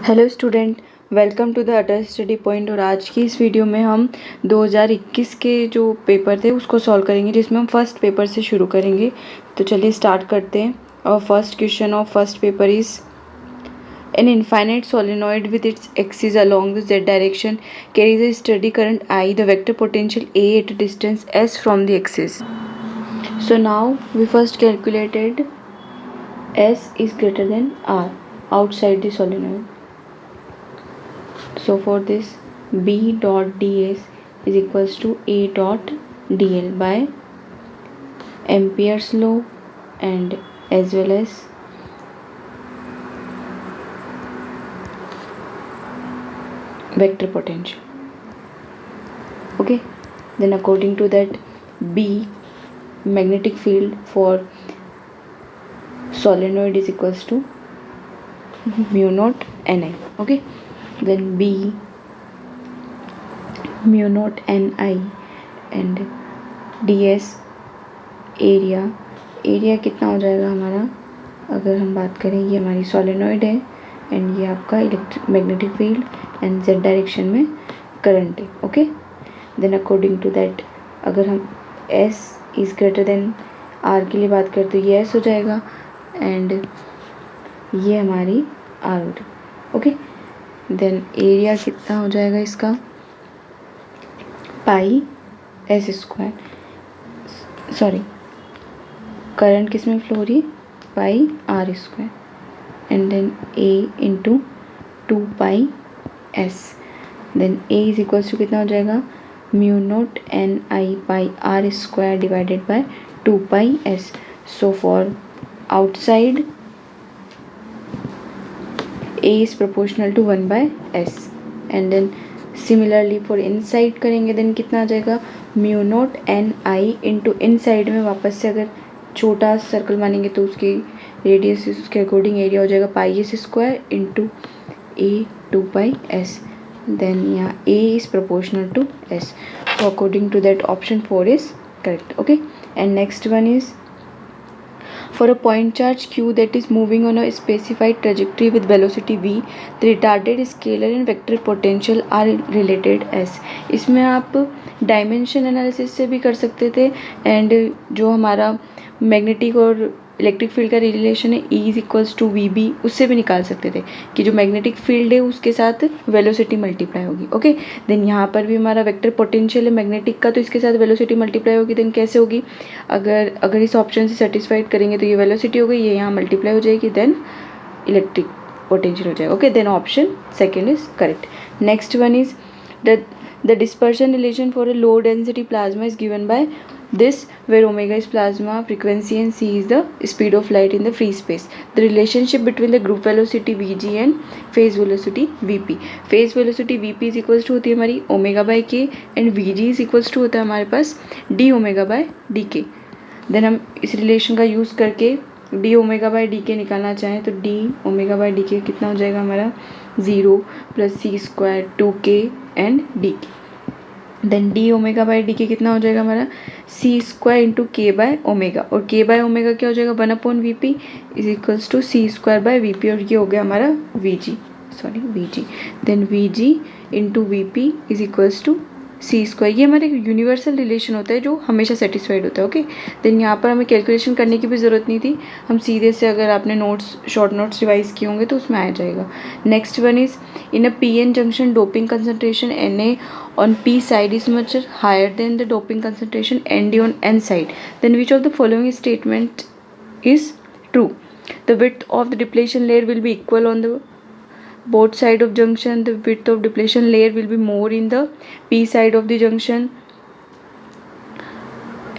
Hello student, welcome to the Atal study point. और आज की इस वीडियो में हम 2021 के जो पेपर थे उसको सॉल्व करेंगे, जिसमें हम फर्स्ट पेपर से शुरू करेंगे। तो चलिए स्टार्ट करते हैं। और first question of first paper is an infinite solenoid with its axis along the z direction carries a steady current I, the vector potential A at a distance s from the axis. So now we first calculated s is greater than r outside the solenoid. So for this, B dot ds is equals to A dot dl by Ampere's law and as well as vector potential. Okay, then according to that, B magnetic field for solenoid is equals to mu naught Ni. Okay, then B mu naught Ni and ds area कितना हो जाएगा हमारा, अगर हम बात करें, ये हमारी सोलेनॉइड है एंड ये आपका electric magnetic field and Z direction में करंट है. Okay, then according to that अगर हम s is greater than r के लिए बात करें तो ये s हो जाएगा एंड ये हमारी r हो जाएगी. ओके, देन एरिया कितना हो जाएगा इसका, pi s square, sorry current किस में फ्लो हो रही है, pi r square and then a into 2 pi s. Then a is equals to कितना हो जाएगा, mu naught N I pi r square divided by 2 pi s. So for outside a is proportional to 1 by s and then similarly for inside करेंगे then कितना आ जाएगा, mu naught N I into inside में वापस से अगर छोटा circle मानेंगे तो उसकी रेडियस उसके अकॉर्डिंग एरिया हो जाएगा pi S square into A 2 pi S. Then यहाँ A is proportional to S. So according to that option 4 is correct. Okay, and next one is for a point charge q that is moving on a specified trajectory with velocity v, the retarded scalar and vector potential are related as. इसमें आप dimension analysis से भी कर सकते थे and जो हमारा magnetic और इलेक्ट्रिक फील्ड का रिलेशन है E is equals to V B, उससे भी निकाल सकते थे कि जो मैग्नेटिक फील्ड है उसके साथ वेलोसिटी मल्टीप्लाई होगी. ओके, देन यहाँ पर भी हमारा वेक्टर पोटेंशियल है मैग्नेटिक का, तो इसके साथ वेलोसिटी मल्टीप्लाई होगी. देन कैसे होगी, अगर इस ऑप्शन से सेटिस्फाइड करेंगे तो ये वेलोसिटी हो गई, ये यहाँ मल्टीप्लाई हो जाएगी, देन इलेक्ट्रिक पोटेंशियल हो जाएगा. Okay, then option second is correct. Next one is the dispersion relation for a low density plasma is given by this, where omega is plasma frequency and c is the speed of light in the free space. The relationship between the group velocity vg and phase velocity vp. phase velocity vp is equals to होती है हमारी omega by के and vg is equals to होता है हमारे पास d omega by D K. Then हम इस relation का यूज़ करके डी ओमेगा बाई डी के निकालना चाहें तो D omega by D K कितना हो जाएगा हमारा 0 plus C square 2k and D K. Then D omega by D K कितना हो जाएगा हमारा C square into K by omega, और के बाय ओमेगा क्या हो जाएगा 1 upon V P is equals to C square by V P, और ये हो गया हमारा V G. Then V G into V P is equals to C square. ये हमारा एक यूनिवर्सल रिलेशन होता है जो हमेशा सेटिस्फाइड होता है. ओके, देन यहाँ पर हमें कैलकुलेशन करने की भी ज़रूरत नहीं थी, हम सीधे से अगर आपने शॉर्ट नोट्स रिवाइज किए होंगे तो उसमें आ जाएगा. Next one is in a P N junction doping concentration N A on p side is much higher than the doping concentration nd on n side, then which of the following statement is true? The width of the depletion layer will be equal on the both side of junction. The width of depletion layer will be more in the p side of the junction,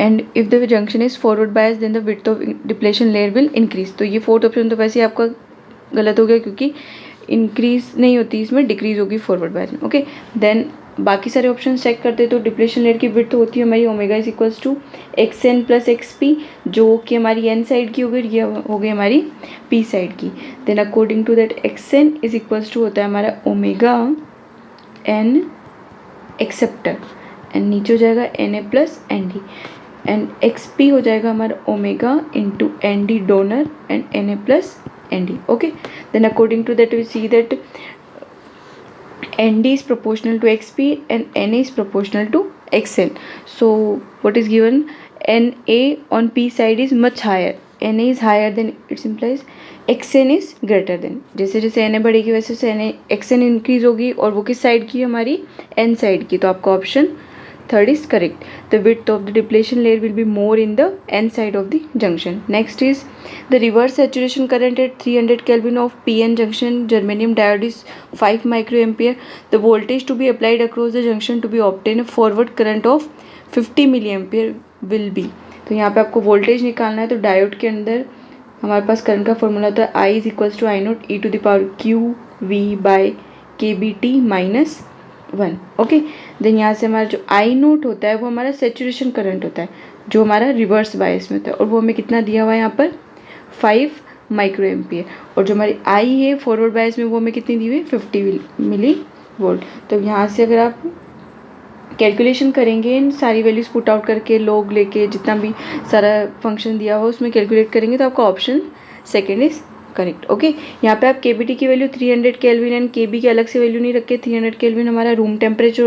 and if the junction is forward biased then the width of depletion layer will increase. तो ये fourth option तो वैसे ही आपका गलत हो गया क्योंकि increase नहीं होती, इसमें डिक्रीज होगी फॉरवर्ड बायस में. ओके, देन बाकी सारे ऑप्शन चेक करते तो डिप्लेशन लेयर की विड्थ होती है हमारी omega is equals to X N plus X P, जो कि हमारी एन साइड की हो गई, ये हो गई हमारी पी साइड की. Then according to that X N is equals to होता है हमारा ओमेगा एन एक्सेप्टर एंड नीचे हो जाएगा N A plus N D, and X P हो जाएगा हमारा omega into N D donor and N A plus N D. Okay, then according to that we see that ND is proportional to XP and NA is proportional to XN. So what is given? NA on P side is much higher. NA is higher than, it implies XN is greater than. जैसे जैसे NA बढ़ेगी वैसे वैसे NA XN increase होगी, और वो किस side की, हमारी N साइड की. तो आपका option third is correct. The width of the depletion layer will be more in the N side of the junction. Next is the reverse saturation current at 300 Kelvin of PN junction germanium diode is 5 microampere. The voltage to be applied across the junction to be obtain a forward current of 50 milliampere will be. तो यहाँ पे आपको voltage निकालना है. तो diode के अंदर हमारे पास करंट का फॉर्मूला होता है I is equals to I naught E to the power Q V by K B T minus 1. Okay, then यहाँ से हमारा जो आई नोट होता है वो हमारा सेचुरेशन करंट होता है, जो हमारा रिवर्स बायस में होता है, और वो हमें कितना दिया हुआ है यहाँ पर 5 माइक्रो एम्पियर. और जो हमारी आई है फॉरवर्ड बायस में वो हमें कितनी दी हुई है 50 मिली वोल्ट. तो यहाँ से अगर आप कैलकुलेशन करेंगे इन सारी वैल्यूज़ पुट आउट करके, लोग लेके जितना भी सारा फंक्शन दिया हुआ उसमें कैलकुलेट करेंगे, तो आपका option second is correct. Okay, यहाँ पे आप केबीटी की वैल्यू 300 केल्विन एंड केबी की अलग से वैल्यू नहीं रखे. 300 केल्विन हमारा रूम टेम्परेचर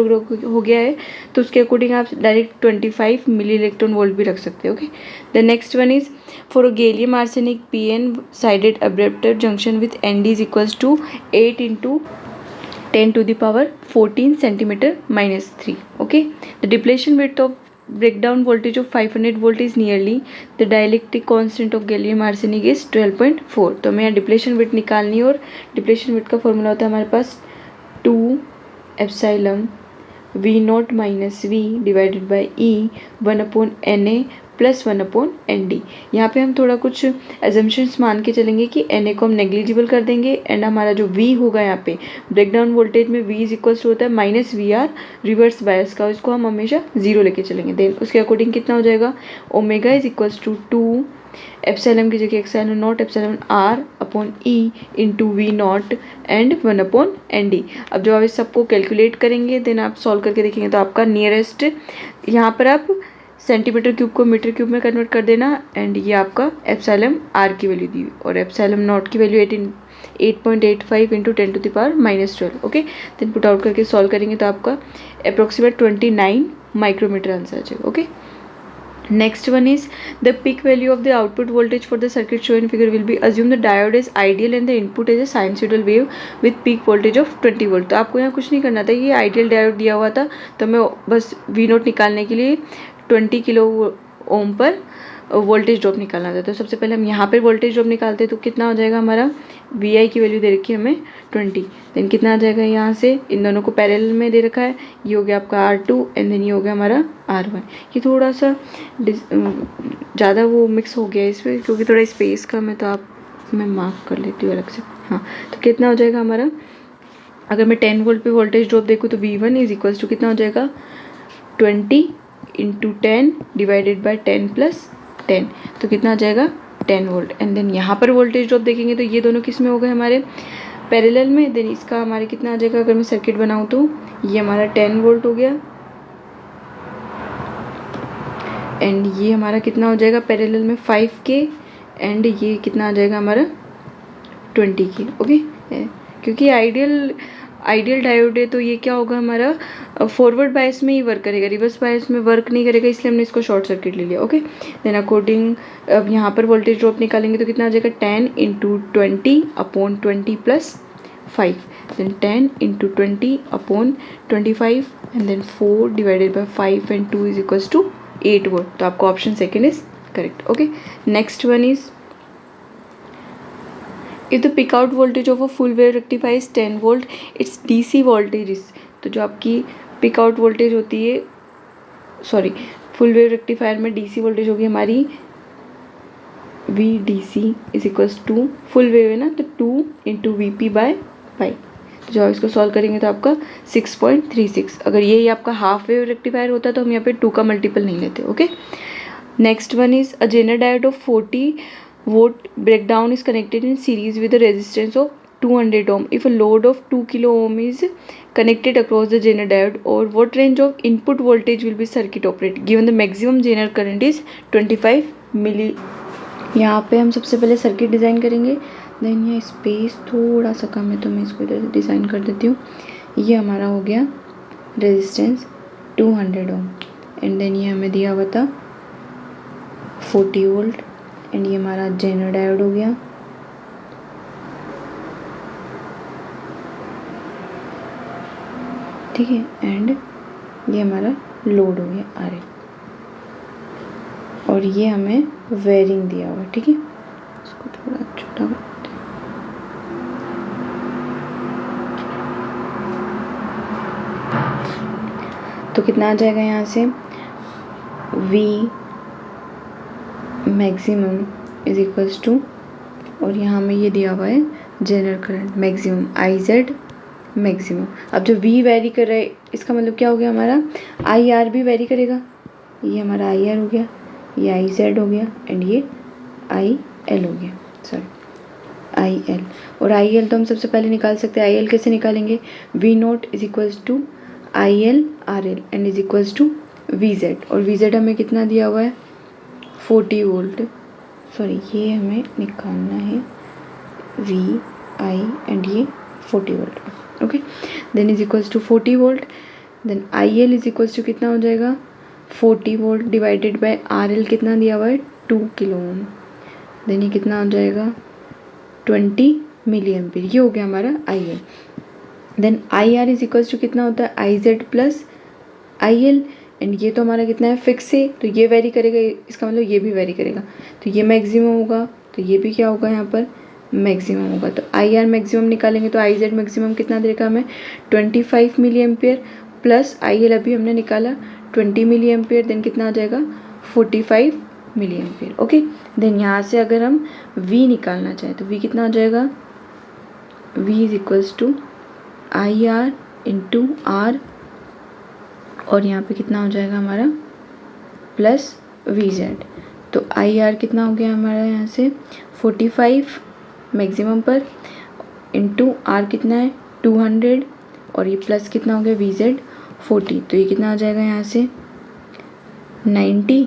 हो गया है, तो उसके अकॉर्डिंग आप डायरेक्ट 25 मिली इलेक्ट्रॉन वोल्ट भी रख सकते हो. Okay, the next one is for gallium arsenic PN sided abrupt junction with ND is equals to 8 × 10 to the power 14 centimeter minus 3. Okay, the depletion width of breakdown voltage of 500 volt is nearly the dielectric constant of gallium arsenic is 12.4. तो हमें यहाँ depletion width निकालनी है, और depletion width का formula होता है हमारे पास 2 epsilon V not minus V divided by E 1/NA plus 1/ND. यहाँ पे हम थोड़ा कुछ एजम्पशंस मान के चलेंगे कि NA को हम नेग्लिजिबल कर देंगे, एंड हमारा जो V होगा यहाँ पे ब्रेकडाउन वोल्टेज में V इज इक्वल्स होता है माइनस VR रिवर्स बायस का, इसको हम हमेशा 0 लेके चलेंगे. देन उसके अकॉर्डिंग कितना हो जाएगा, omega is equals to 2 epsilon की जगह epsilon naught epsilon R/E into V naught and 1/ND. अब जब आप इस सबको कैलकुलेट करेंगे देन आप सॉल्व करके देखेंगे, तो आपका नियरेस्ट यहाँ पर आप सेंटीमीटर क्यूब को मीटर क्यूब में कन्वर्ट कर देना, एंड ये आपका एप्सिलॉन R की वैल्यू दी, और एप्सिलॉन नॉट की value 8.85 into 10 to the power -12. Okay, then put out करके सॉल्व करेंगे तो आपका अप्रोक्सीमेट 29 माइक्रोमीटर आंसर आ जाएगा. Okay, next one is the peak value of the output voltage for the circuit shown in figure will be assume the diode is ideal and the input is a sinusoidal wave with peak voltage of 20 volt. तो आपको यहाँ कुछ नहीं करना था, ये ideal diode दिया हुआ था, तो मैं बस V नोट निकालने के लिए 20 किलो ओम पर वोल्टेज ड्रॉप निकालना था. तो सबसे पहले हम यहाँ पर वोल्टेज ड्रॉप निकालते हैं, तो कितना हो जाएगा हमारा VI की वैल्यू दे रखी है हमें 20. देन कितना आ जाएगा, यहाँ से इन दोनों को पैरेलल में दे रखा है, ये हो गया आपका R2 एंड देन ये हो गया हमारा R1. ये थोड़ा सा ज़्यादा वो मिक्स हो गया इसमें क्योंकि थोड़ा स्पेस कम है, तो आप मैं मार्क कर लेती हूँ अलग से. हाँ, तो कितना हो जाएगा हमारा, अगर मैं 10 वोल्ट पे वोल्टेज ड्रॉप देखूँ तो V1 इज इक्वल्स टू कितना हो जाएगा 20 × 10 डिवाइडेड बाई 10 + 10, तो कितना आ जाएगा 10 वोल्ट. एंड देन यहाँ पर वोल्टेज ड्रॉप देखेंगे तो ये दोनों किस में हो गए हमारे पैरेलल में. देन इसका हमारे कितना आ जाएगा, अगर मैं सर्किट बनाऊँ तो ये हमारा 10 वोल्ट हो गया, एंड ये हमारा कितना हो जाएगा पैरेलल में 5K, एंड ये कितना आ जाएगा हमारा 20K. ओके, क्योंकि आइडियल डायोड है तो ये क्या होगा हमारा फॉरवर्ड बायस में ही वर्क करेगा, रिवर्स बायस में वर्क नहीं करेगा, इसलिए हमने इसको शॉर्ट सर्किट ले लिया. ओके, देन अकॉर्डिंग अब यहाँ पर वोल्टेज ड्रॉप निकालेंगे तो कितना आ जाएगा 10 × 20/20 + 5, then 10 × 20/25 and then 4 divided by 5 and 2 is equals to 8 volt. तो आपका option second is correct. Okay, next one is if the peak out voltage of a full wave rectifier is 10 volt its DC voltage is, तो जो आपकी pick out voltage होती है, sorry full wave rectifier में DC voltage होगी हमारी VDC is equals to full wave है ना, तो 2 × VP/5. तो जब इसको सॉल्व करेंगे तो आपका 6.36. अगर यही आपका हाफ वेव रेक्टिफायर होता तो हम यहाँ पे 2 का मल्टीपल नहीं लेते. Okay, next one is a zener diode of 40 volt breakdown is connected in series with a resistance of 200 ohm. If a load of 2 kilo ohm is connected across the Zener diode, or what range of input voltage will be circuit operated given the maximum Zener current is 25 milli. यहाँ पे हम सबसे पहले circuit design करेंगे. Then ये space थोड़ा सा कम है तो मैं इसको इधर डिज़ाइन कर देती हूँ. ये हमारा हो गया रेजिस्टेंस 200 ओम। एंड देन ये हमें दिया हुआ था 40 वोल्ट। एंड ये हमारा जेनर डायोड हो गया। ठीक है, एंड ये हमारा लोड हो गया आर एल। और ये हमें वेयरिंग दिया हुआ है। ठीक है, इसको थोड़ा छोटा करते हैं। तो कितना आ जाएगा यहाँ से, V maximum is equals to, और यहाँ में ये दिया हुआ है zener current maximum IZ maximum. अब जो V वेरी कर रहा है इसका मतलब क्या हो गया, हमारा IR भी वेरी करेगा। ये हमारा IR हो गया, ये IZ हो गया, एंड ये IL हो गया, सॉरी IL। और IL तो हम सबसे पहले निकाल सकते हैं। IL कैसे निकालेंगे, V naught is equals to IL RL and is equals to VZ। और VZ हमें कितना दिया हुआ है 40 वोल्ट, सॉरी ये हमें निकालना है VI एंड ये 40 volt. Okay, then is equals to 40 volt. Then IL is equals to कितना हो जाएगा 40 वोल्ट डिवाइडेड बाय RL कितना दिया हुआ है 2 किलो ओम। देन ये कितना हो जाएगा 20 मिली एम्पीयर। ये हो गया हमारा IL। Then IR is equals to कितना होता है IZ प्लस IL। एंड ये तो हमारा कितना है फिक्स है, तो ये वेरी करेगा, इसका मतलब ये भी वेरी करेगा। तो ये मैक्सिमम होगा, तो ये भी क्या होगा यहाँ पर मैक्सिमम होगा। तो IR मैक्सिमम निकालेंगे तो IZ मैक्सिमम कितना देगा हमें 25 मिली एम्पीयर प्लस IL अभी हमने निकाला 20 मिली एम्पीयर। देन कितना आ जाएगा 45 मिली एम्पीयर। ओके, देन यहाँ से अगर हम V निकालना चाहें तो V कितना हो जाएगा, V is equals to IR into R, और यहाँ पे कितना हो जाएगा हमारा प्लस VZ। तो IR कितना हो गया हमारा यहाँ से 45 मैक्सिमम पर, इंटू R कितना है 200, और ये प्लस कितना हो गया VZ 40। तो ये कितना आ जाएगा यहाँ से 90,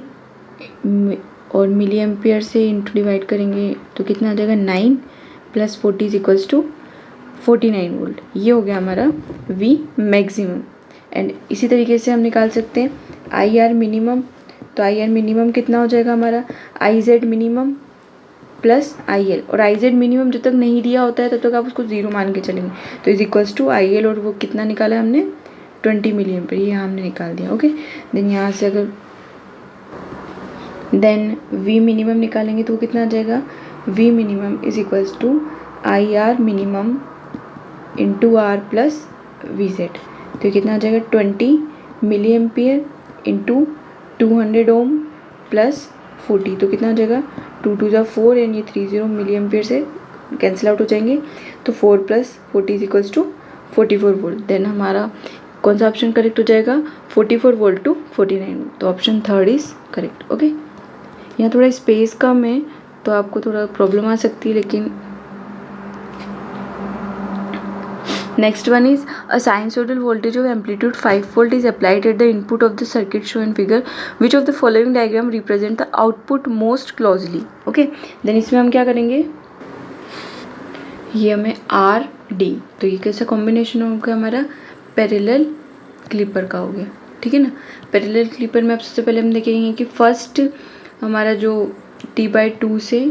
और मिली एम्पियर से इंटू डिवाइड करेंगे तो कितना आ जाएगा 9 plus 40 is equals to 49 volt. ये हो गया हमारा V मैक्सिमम। एंड इसी तरीके से हम निकाल सकते हैं IR मिनिमम। तो IR मिनिमम कितना हो जाएगा हमारा IZ मिनिमम प्लस IL, और IZ मिनिमम जब तक नहीं दिया होता है तब तक आप उसको 0 मान के चलेंगे। तो इज इक्वल्स टू IL, और वो कितना निकाला है हमने 20 मिली एम्पीयर, ये हमने निकाल दिया। ओके, देन यहाँ से अगर देन V मिनिमम निकालेंगे तो कितना आ जाएगा V minimum is equals to IR minimum into R plus VZ। तो कितना आ जाएगा 20 milliampere into 200 ohm plus 40। तो कितना आ जाएगा 2 2 = 4 एंड ये 30 मिली एम्पीयर से कैंसिल आउट हो जाएंगे। तो 4 plus 40 is equals to 44 volt. Then हमारा कौन सा ऑप्शन करेक्ट हो जाएगा 44 वोल्ट टू 49 वोल्ट। तो ऑप्शन 3 इज करेक्ट। ओके, यहाँ थोड़ा स्पेस कम है तो आपको थोड़ा प्रॉब्लम आ सकती है, लेकिन next one is a sinusoidal voltage of amplitude 5 volt is applied at the input of the circuit shown in figure. Which of the following diagram represent the output most closely? Okay, then इसमें हम क्या करेंगे, ये हमें RD, तो ये कैसा combination हो गया हमारा पैरेलल क्लिपर का हो गया। ठीक है ना, पैरेलल क्लिपर में अब सबसे पहले हम देखेंगे कि फर्स्ट हमारा जो T/2 से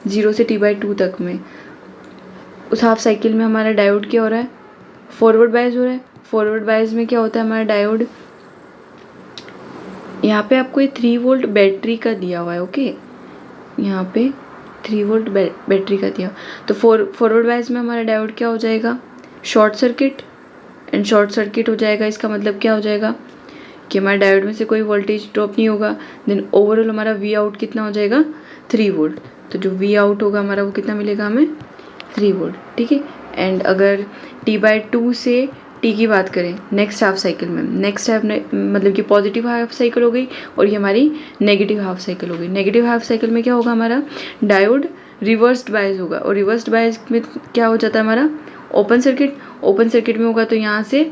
0 से T/2 तक में उस हाफ साइकिल में हमारा डायोड क्या हो रहा है फॉरवर्ड बायस हो रहा है। फॉरवर्ड बायस में क्या होता है हमारा डायोड, यहाँ पे आपको ये 3 वोल्ट बैटरी का दिया हुआ है। ओके, यहाँ पे 3 वोल्ट बैटरी का दिया, तो फॉरवर्ड बायस में हमारा डायोड क्या हो जाएगा short circuit, and short circuit हो जाएगा। इसका मतलब क्या हो जाएगा कि हमारे डायोड में से कोई वोल्टेज ड्रॉप नहीं होगा। देन ओवरऑल हमारा V आउट कितना हो जाएगा 3 वोल्ट। तो जो V आउट होगा हमारा वो कितना मिलेगा हमें 3 वोल्ट। ठीक है, एंड अगर T/2 से T की बात करें नेक्स्ट हाफ साइकिल में, नेक्स्ट हाफ मतलब कि पॉजिटिव हाफ साइकिल हो गई और ये हमारी नेगेटिव हाफ साइकिल हो गई। नेगेटिव हाफ साइकिल में क्या होगा हमारा डायोड रिवर्स्ड बायस होगा, और रिवर्स्ड बायस में क्या हो जाता है हमारा ओपन सर्किट। ओपन सर्किट में होगा तो यहाँ से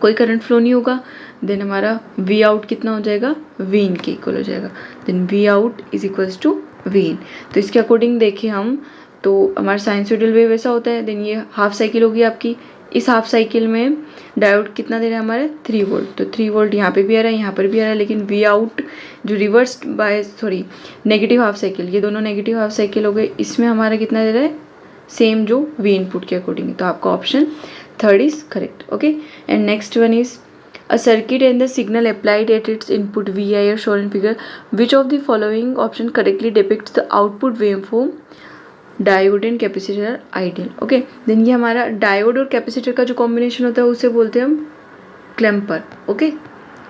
कोई करंट फ्लो नहीं होगा। देन हमारा V आउट कितना हो जाएगा V इन के इक्वल हो जाएगा। Then V out is equals to V in. तो इसके अकॉर्डिंग देखें हम तो हमारा साइनसोइडल वेव ऐसा होता है। देन ये हाफ साइकिल होगी आपकी, इस हाफ साइकिल में डायोड कितना दे रहा है हमारा 3 वोल्ट, तो 3 वोल्ट यहाँ पे भी आ रहा है, यहाँ पर भी आ रहा है, लेकिन वी आउट जो reverse by negative half cycle, ये दोनों नेगेटिव हाफ साइकिल हो गए, इसमें हमारा कितना दे रहा है सेम जो वी इनपुट के अकॉर्डिंग है, तो आपका option 3rd is correct. Okay, and next one is a circuit and the signal applied at its input Vi are shown in figure. Which of the following option correctly depicts the output waveform? Diode and capacitor are ideal. Okay, then ये हमारा diode और capacitor का जो combination होता है उसे बोलते हैं हम clamper. Okay,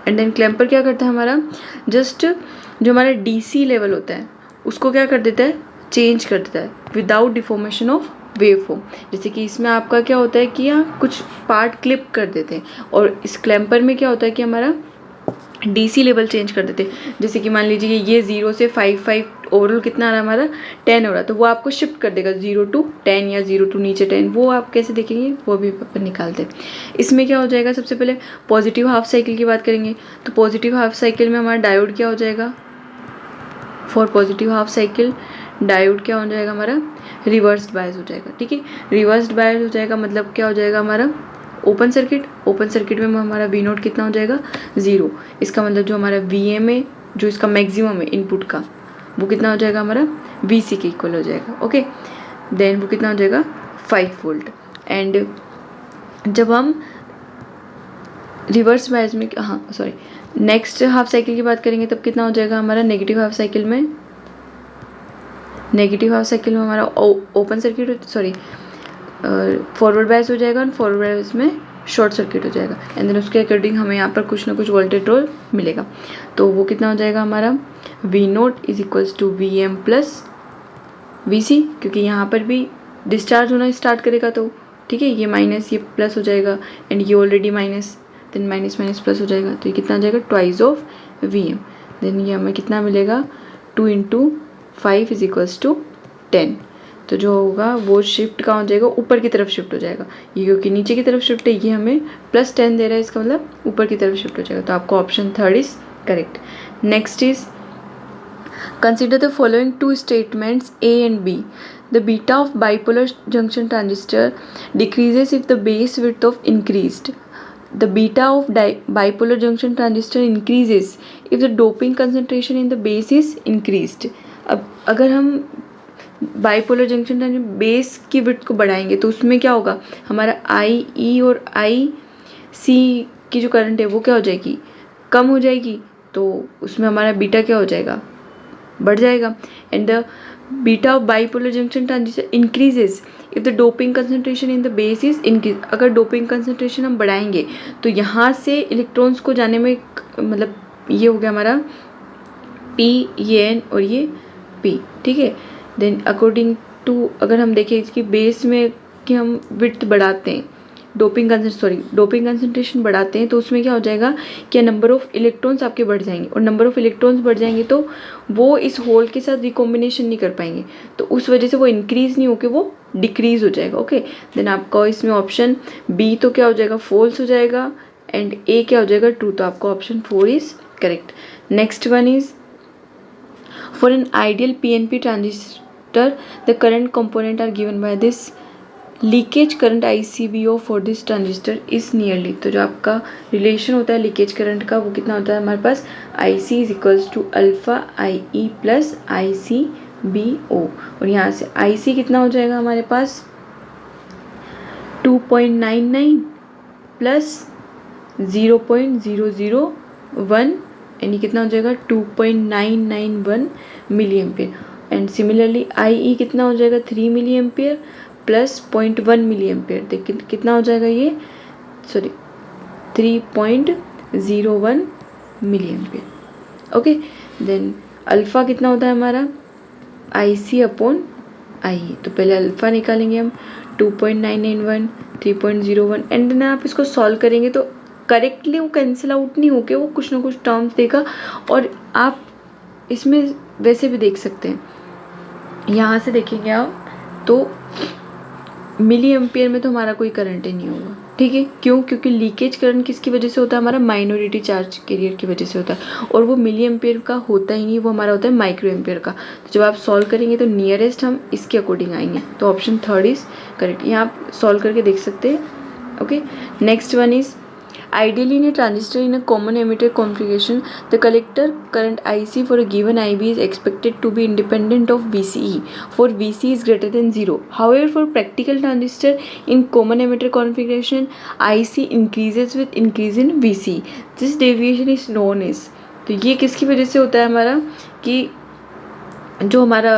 and then clamper क्या करता है हमारा, जस्ट जो हमारा डीसी लेवल होता है उसको क्या कर देता है, चेंज कर देता है विदाउट डिफॉर्मेशन ऑफ वेवफॉर्म. जैसे कि इसमें आपका क्या होता है कि यहाँ कुछ पार्ट क्लिप कर देते हैं, और इस क्लैम्पर में क्या होता है कि हमारा डीसी लेवल चेंज कर देते हैं. जैसे कि मान लीजिए ये 0 से 5 ओवरऑल कितना आ रहा है हमारा 10 हो रहा है, तो वो आपको शिफ्ट कर देगा 0 to 10 या 0 to नीचे 10. वो आप कैसे देखेंगे वो भी अपन निकालते हैं. इसमें क्या हो जाएगा, सबसे पहले पॉजिटिव हाफ साइकिल की बात करेंगे, तो पॉजिटिव हाफ साइकिल में हमारा डायोड क्या हो जाएगा, for positive half cycle diode क्या हो जाएगा हमारा रिवर्स्ड बायस हो जाएगा. ठीक है, रिवर्स्ड बायस हो जाएगा मतलब क्या हो जाएगा हमारा ओपन सर्किट. ओपन सर्किट में हमारा वी नोट कितना हो जाएगा 0. इसका मतलब जो हमारा वी एम है, जो इसका मैक्सिमम है इनपुट का, वो कितना हो जाएगा हमारा वी सी के इक्वल हो जाएगा. ओके, देन वो कितना हो जाएगा 5 वोल्ट. एंड जब हम रिवर्स बायस में नेक्स्ट हाफ साइकिल की बात करेंगे तब कितना हो जाएगा हमारा नेगेटिव हाफ साइकिल में. नेगेटिव हाफ साइकिल में हमारा ओपन सर्किट फॉरवर्ड बायस हो जाएगा, और फॉरवर्ड बायस में शॉर्ट सर्किट हो जाएगा. एंड देन उसके अकॉर्डिंग हमें यहाँ पर कुछ ना कुछ वोल्टेज ड्रॉप मिलेगा. तो वो कितना हो जाएगा हमारा V naught is equals to V M plus V C, क्योंकि यहाँ पर भी डिस्चार्ज होना स्टार्ट करेगा. तो ठीक है, ये माइनस ये प्लस हो जाएगा, एंड ये already minus, then minus minus plus हो जाएगा, तो ये कितना हो जाएगा twice of V M. Then ये हमें कितना मिलेगा 2 × 5 इज इक्वल्स टू 10. तो जो होगा वो शिफ्ट कहाँ हो जाएगा, ऊपर की तरफ शिफ्ट हो जाएगा. ये क्योंकि नीचे की तरफ शिफ्ट है, ये हमें +10 दे रहा है, इसका मतलब ऊपर की तरफ शिफ्ट हो जाएगा. तो आपका option 3rd is correct. Next is consider the following 2 statements A and B. The beta of bipolar junction transistor decreases if the base width of increased. The beta of bipolar junction transistor increases if the doping concentration in the base is increased. अब अगर हम bipolar junction transistor base की width को बढ़ाएंगे तो उसमें क्या होगा, हमारा IE और IC की जो करंट है वो क्या हो जाएगी, कम हो जाएगी. तो उसमें हमारा बीटा क्या हो जाएगा, बढ़ जाएगा. And the beta of bipolar junction transistor increases if the doping concentration in the base is increase. अगर डोपिंग कंसंट्रेशन हम बढ़ाएंगे तो यहाँ से इलेक्ट्रॉन्स को जाने में मतलब ये हो गया हमारा P, ये N और ये P. ठीक है, देन अकॉर्डिंग टू अगर हम देखें इसकी बेस में कि हम विड्थ बढ़ाते हैं, डोपिंग कंसंट्रेशन बढ़ाते हैं, तो उसमें क्या हो जाएगा कि नंबर ऑफ इलेक्ट्रॉन्स आपके बढ़ जाएंगे, और नंबर ऑफ इलेक्ट्रॉन्स बढ़ जाएंगे तो वो इस होल के साथ रिकॉम्बिनेशन नहीं कर पाएंगे, तो उस वजह से वो इंक्रीज नहीं होकर वो डिक्रीज हो जाएगा. ओके, देन आपका इसमें ऑप्शन बी तो क्या हो जाएगा फॉल्स हो जाएगा, एंड ए क्या हो जाएगा ट्रू. तो आपका option 4 is correct. Next one is for an ideal PNP transistor the current component are given by this. Leakage current ICBO for this transistor is nearly. तो जो आपका रिलेशन होता है लीकेज करंट का वो कितना होता है हमारे पास IC is equals to alpha IE plus ICBO. और यहाँ से IC कितना हो जाएगा हमारे पास 2.99 प्लस 0.001, यानी कितना हो जाएगा 2.991 milliampere. And similarly IE कितना हो जाएगा 3 milliampere plus 0.1 milliampere. देखिए कितना हो जाएगा ये 3.01 milliampere. Okay, then alpha कितना होता है हमारा IC अपॉन IE. तो पहले अल्फ़ा निकालेंगे हम 2.991 3.01, एंड देन आप इसको सॉल्व करेंगे तो करेक्टली वो कैंसिल आउट नहीं होके वो कुछ ना कुछ टर्म्स देगा. और आप इसमें वैसे भी देख सकते हैं, यहाँ से देखेंगे आप तो मिली एम्पियर में तो हमारा कोई करंट ही नहीं होगा. ठीक है, क्यों, क्योंकि लीकेज करंट किसकी वजह से होता है हमारा माइनॉरिटी चार्ज कैरियर की वजह से होता है, और वो मिली एम्पियर का होता ही नहीं, वो हमारा होता है माइक्रो एम्पियर का. तो जब आप सॉल्व करेंगे तो नियरेस्ट हम इसके अकॉर्डिंग आएंगे. तो ऑप्शन 3rd इज करेक्ट. यहाँ आप सॉल्व करके देख सकते हैं Okay, next one is ideally in a transistor in a common emitter configuration, the collector current IC for a given IB is expected to be independent of VCE for VC is greater than 0. However, for practical transistor in common emitter configuration, IC increases with increase in VC. This deviation is known as, तो ये किसकी वजह से होता है हमारा कि जो हमारा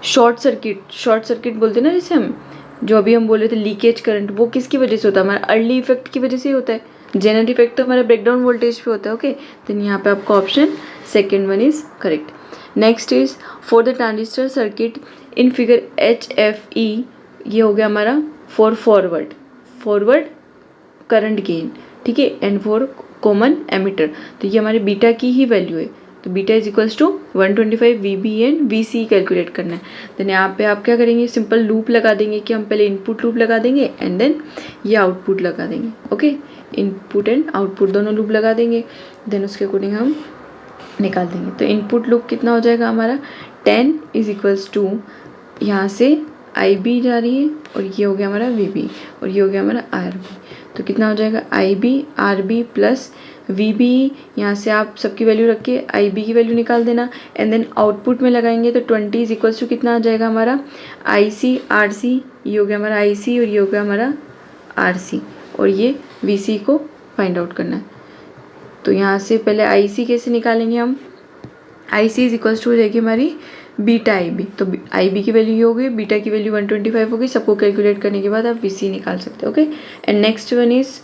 शॉर्ट सर्किट बोलते हैं ना, जैसे हम जो अभी हम बोल रहे थे लीकेज करंट, वो किसकी वजह से होता है, हमारा अर्ली इफेक्ट की वजह से ही होता है. जेनर इफेक्ट तो हमारा ब्रेकडाउन वोल्टेज पे होता है. ओके, तो यहाँ पे आपका option second one is correct. Next is for the transistor circuit in figure HFE, ये हो गया हमारा फॉर फॉरवर्ड करंट गेन, ठीक है, एंड फॉर कॉमन एमिटर, तो ये हमारे बीटा की ही वैल्यू है. तो beta is equals to 125 VB and VC calculate करना है. देन यहाँ पे आप क्या करेंगे, सिंपल लूप लगा देंगे कि हम पहले इनपुट लूप लगा देंगे एंड देन ये आउटपुट लगा देंगे. ओके, इनपुट एंड आउटपुट दोनों लूप लगा देंगे, देन उसके अकॉर्डिंग हम निकाल देंगे. तो इनपुट लूप कितना हो जाएगा हमारा 10 इज इक्वल्स टू, यहाँ से IB जा रही है और ये हो गया हमारा VB और ये हो गया हमारा RB. तो कितना हो जाएगा IB RB प्लस VB, यहाँ से आप सबकी वैल्यू रख के IB की वैल्यू निकाल देना एंड देन आउटपुट में लगाएंगे. तो 20 इज इक्वल्स टू कितना आ जाएगा हमारा IC RC, ये हो गया हमारा IC और ये हो गया हमारा RC और ये VC को फाइंड आउट करना है. तो यहाँ से पहले IC कैसे निकालेंगे हम, IC इज इक्वल्स टू हो जाएगी हमारी बीटा IB. तो IB की वैल्यू ये हो गई, बीटा की वैल्यू 125 होगी. सबको कैलकुलेट करने के बाद आप VC निकाल सकते हो. Okay, and next one is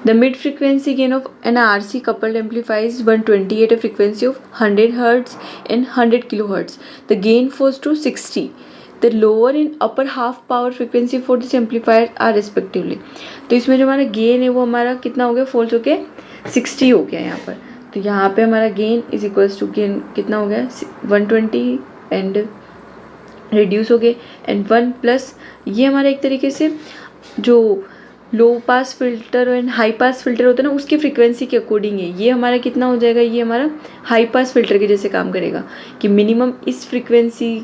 the mid frequency gain of an RC coupled amplifier is 120 at a frequency of 100 Hz and 100 kHz. The gain falls to 60. The lower and upper half power frequency for this amplifier are respectively. तो इसमें जो हमारा gain है वो हमारा कितना हो गया, फॉल्स हो गया 60 हो गया यहाँ पर. तो यहाँ पे हमारा gain is equals to gain कितना हो गया 120 एंड रिड्यूस हो गए एंड 1 प्लस ये हमारा एक तरीके से जो low pass filter and high pass filter होता है ना, उसकी फ्रीक्वेंसी के अकॉर्डिंग है. ये हमारा कितना हो जाएगा, ये हमारा हाई पास फिल्टर के जैसे काम करेगा कि मिनिमम इस फ्रीक्वेंसी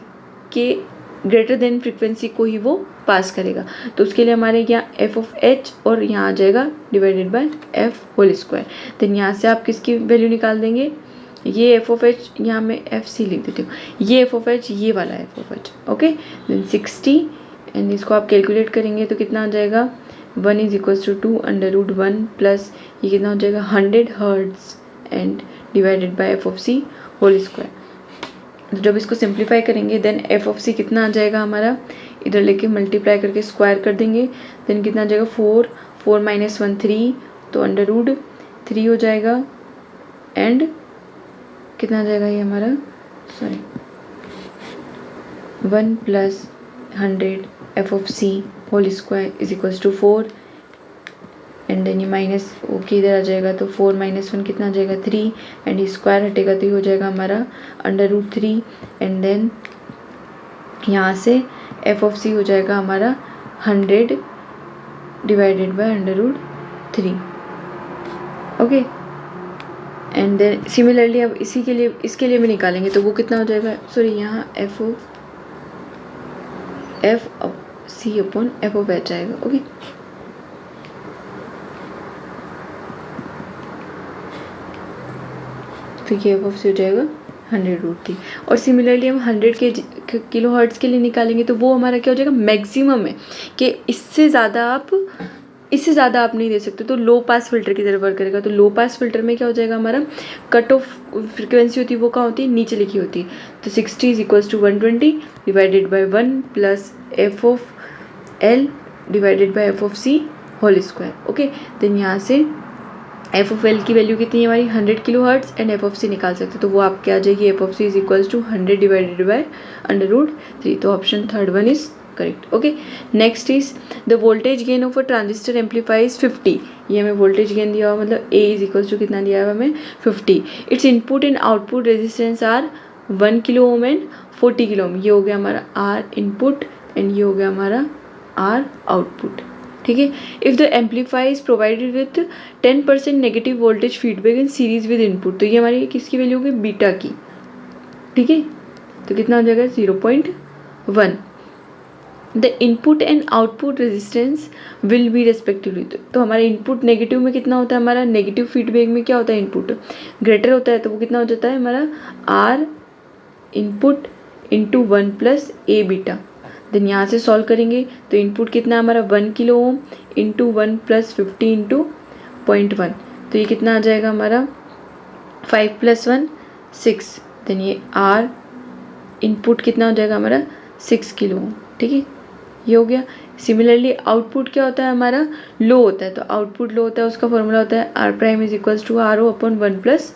के ग्रेटर देन फ्रीक्वेंसी को ही वो पास करेगा. तो उसके लिए हमारे यहाँ f(h) और यहाँ आ जाएगा डिवाइडेड बाय f². देन यहाँ से आप किसकी वैल्यू निकाल देंगे, ये f(h) यहाँ मैं FC लिख देती हूँ, ये f(h) ये वाला f(h). ओके, देन 60 एंड इसको आप कैलकुलेट करेंगे तो कितना आ जाएगा 1 इज इक्वल्स टू 2√1 प्लस ये कितना हो जाएगा 100 Hz and divided by f(c)². तो जब इसको सिंप्लीफाई करेंगे देन f(c) कितना आ जाएगा हमारा, इधर लेके मल्टीप्लाई करके स्क्वायर कर देंगे. देन कितना आ जाएगा 4 माइनस 1 3, तो √3 हो जाएगा एंड कितना आ जाएगा ये हमारा 1 plus 100 f(c)² is equals to 4 and then ये माइनस ओके इधर आ जाएगा. तो 4 माइनस 1 कितना आ जाएगा 3 एंड ये स्क्वायर हटेगा तो ये हो जाएगा हमारा √3 एंड देन यहाँ से f(c) हो जाएगा हमारा 100 divided by √3. Okay, and then similarly अब इसके लिए भी निकालेंगे तो वो कितना हो जाएगा, सॉरी यहाँ f(c)/f(h) आएगा. ओके, तो ये f(c) हो जाएगा 100√3. और सिमिलरली हम 100 kHz के लिए निकालेंगे तो वो हमारा क्या हो जाएगा, मैक्सिमम है कि इससे ज़्यादा आप नहीं दे सकते. तो लो पास फिल्टर की तरह वर्क करेगा. तो लो पास फिल्टर में क्या हो जाएगा हमारा, कट ऑफ फ्रिक्वेंसी होती है वो कहाँ होती है, नीचे लिखी होती है. तो 60 is equals to 120 divided by 1 plus f(l) divided by f(c)². Okay, then यहाँ से f(l) की वैल्यू कितनी है हमारी 100 kHz एंड f(c) निकाल सकते हैं. तो वो आपके आ जाएगी f(c) is equals to 100 divided by √3. तो option third one is correct. Okay, next is the voltage gain of a transistor amplifier is 50. ये हमें वोल्टेज गेन दिया हुआ, मतलब A इज इक्वल्स टू कितना दिया हुआ हमें 50. It's input and output resistance R 1 kilo ohm and 40 kilo ohm. ये हो गया हमारा R इनपुट एंड ये हो गया हमारा R आउटपुट. ठीक है, if the amplify is provided with 10% negative voltage feedback in series with input. तो ये हमारी किसकी वैल्यू होगी, बीटा की. ठीक है, तो कितना हो जाएगा 0.1. The input and output resistance will be respectively. तो हमारा इनपुट नेगेटिव में कितना होता है, हमारा नेगेटिव फीडबैक में क्या होता है, इनपुट ग्रेटर होता है तो वो कितना हो जाता है हमारा R input into 1 plus A beta. देन यहाँ से सॉल्व करेंगे तो इनपुट कितना है हमारा 1 kilo ohm into 1 plus 50 into 0.1, तो ये कितना आ जाएगा हमारा 5 + 1 6। देन ये आर इनपुट कितना हो जाएगा हमारा 6 किलो ओम। ठीक है, ये हो गया। सिमिलरली आउटपुट क्या होता है हमारा, लो होता है, तो आउटपुट लो होता है उसका फॉर्मूला होता है R prime is equals to R O upon 1 plus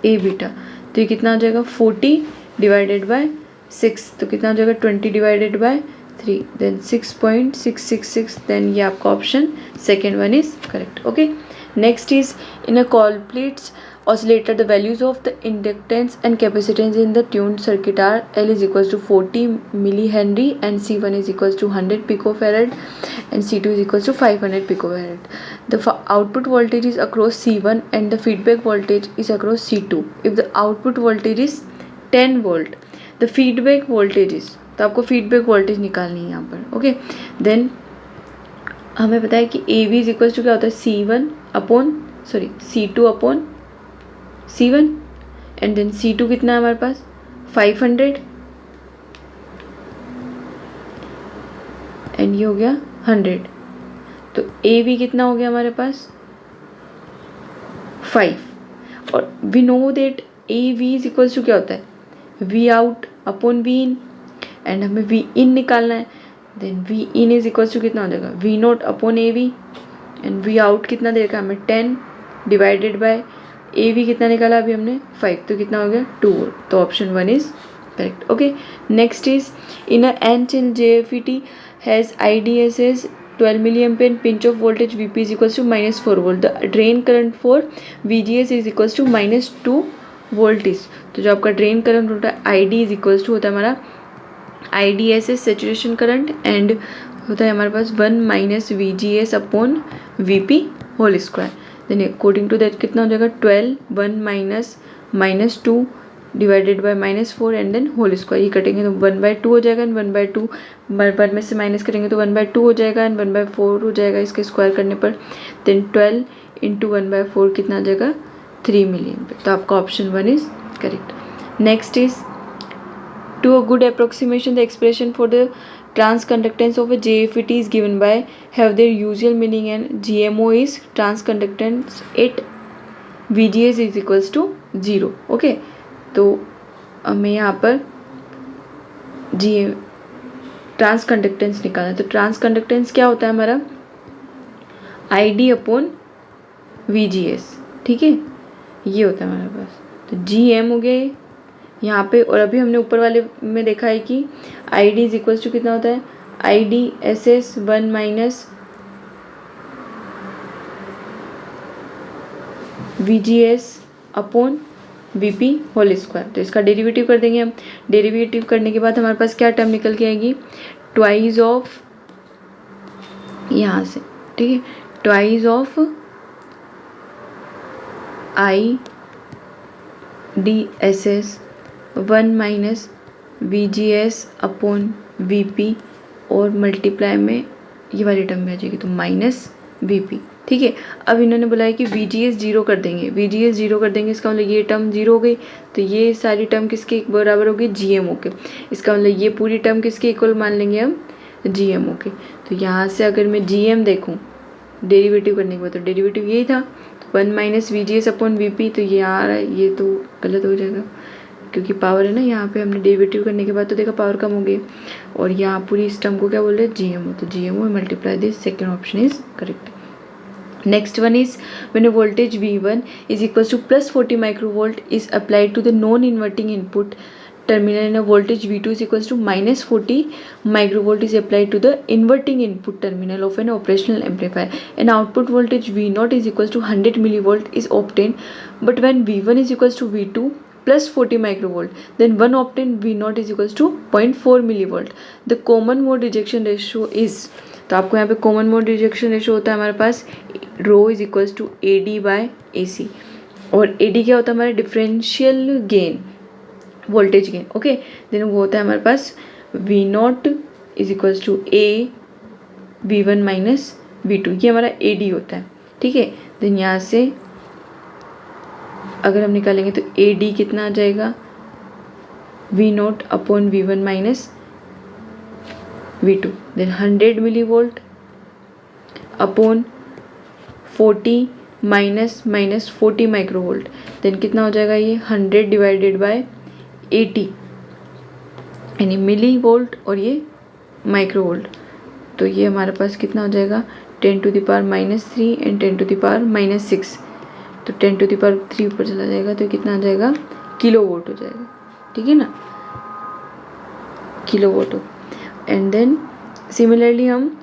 A beta. तो ये कितना हो जाएगा 40 डिवाइडेड बाय 6, तो कितना हो जाएगा 20 डिवाइडेड बाय 3, देन 6.666, देन ये आपका option second one is correct. Okay, next is in a Colpitts oscillator the values of the inductance and capacitance in the tuned circuit are L is equals to 40 millihenry and C1 is equals to 100 picofarad and C2 is equals to 500 picofarad. The output voltage is across C1 and the feedback voltage is across C2. If the output voltage is 10 volt, the feedback voltage is, तो आपको feedback voltage निकालनी है यहाँ पर। Okay, then हमें पता है कि AV इज इक्वल्स टू क्या होता है C2 upon C1 and then C2 कितना है हमारे पास 500 एंड ये हो गया 100, तो AV कितना हो गया हमारे पास 5। और we know that AV is equals to क्या होता है V out upon V in, and हमें V इन निकालना है। Then V in is equals to कितना हो जाएगा V naught upon AV and V out कितना देगा हमें 10 डिवाइडेड बाय AV कितना निकाला अभी हमने 5, तो कितना हो गया 2 वोल्ट, तो option 1 is correct. Okay, next is in a n channel JFET has IDSS 12 milliampere pinch of voltage VP is equals to -4 volt. The drain current for VGS is equals to -2 volt is, तो जो आपका drain current होता है ID is equals to होता है हमारा IDSS saturation current and होता है हमारे पास 1 - VGS upon VP whole square. Then according to that कितना हो जाएगा 12 1 - -2 divided by -4 and then whole square. ये कटेंगे तो 1/2 हो जाएगा एंड 1/2 1 में से माइनस करेंगे तो 1/2 हो जाएगा एंड 1/4 हो जाएगा इसके स्क्वायर करने पर। देन 12 × 1/4 कितना आ जाएगा 3 मिलियन पे, तो आपका option 1 is correct. Next is to a good approximation the expression for the transconductance of a JFET is given by have their usual meaning and GMO is transconductance at VGS is equals to 0। Okay, तो हमें यहाँ पर transconductance निकालना है। तो transconductance क्या होता है हमारा ID अपॉन VGS। ठीक है, ये होता है हमारे पास, तो GM हो गया यहाँ पे। और अभी हमने ऊपर वाले में देखा है कि ID इज इक्वल्स टू कितना होता है IDSS 1 - VGS upon VP whole square. तो इसका डेरिवेटिव कर देंगे हम। डेरिवेटिव करने के बाद हमारे पास क्या टर्म निकल के आएगी ट्वाइस ऑफ, यहाँ से ठीक है, twice of IDSS 1 - VGS upon VP और मल्टीप्लाई में ये वाली टर्म में आ जाएगी तो -VP। ठीक है, अब इन्होंने बोला है कि VGS 0 कर देंगे, VGS 0 कर देंगे, इसका मतलब ये टर्म 0 हो गई, तो ये सारी टर्म किसके बराबर होगी GMO के। इसका मतलब ये पूरी टर्म किसके इक्वल मान लेंगे हम GMO के। तो यहाँ से अगर मैं GM देखूँ डेरिवेटिव करने के बाद, तो डेरिवेटिव यही था 1 - VGS अपॉन VP, तो ये आ रहा है, ये तो गलत हो जाएगा क्योंकि पावर है ना, यहाँ पे हमने डेरिवेटिव करने के बाद तो देखा पावर कम हो गई, और यहाँ पूरी इस टर्म को क्या बोल रहे हैं GMO, तो GMO multiply this, second option is correct. Next one is when a voltage V1 is equals to +40 microvolt is applied to the non-inverting input terminal and a voltage V2 is equals to -40 microvolt is applied to the inverting input terminal of an operational amplifier and output voltage V0 is equals to 100 millivolt is obtained, but when V1 is equals to V2 plus 40 microvolt then one obtained V0 is equals to 0.4 millivolt. The common mode rejection ratio is, तो आपको यहाँ पे common mode rejection ratio होता है हमारे पास rho is equals to AD/AC, और AD क्या होता है हमारा differential gain, voltage gain. Okay, then वो होता है हमारे पास V0 is equals to A V1 minus V2, ये हमारा AD होता है, ठीक है। देन यहाँ से अगर हम निकालेंगे तो AD कितना आ जाएगा, V0 upon V1 minus V2, देन 100 millivolt upon 40 minus 40 microvolt, then कितना हो जाएगा ये 100 डिवाइडेड बाय 80 यानी मिली वोल्ट और ये माइक्रो वोल्ट। तो ये हमारे पास कितना हो जाएगा 10 to the power -3 and 10 to the power -6, तो 10 टू द पावर 3 ऊपर चला जाएगा तो कितना आ जाएगा किलो वोट हो जाएगा, ठीक है ना, किलो वोट हो। एंड देन सिमिलरली हम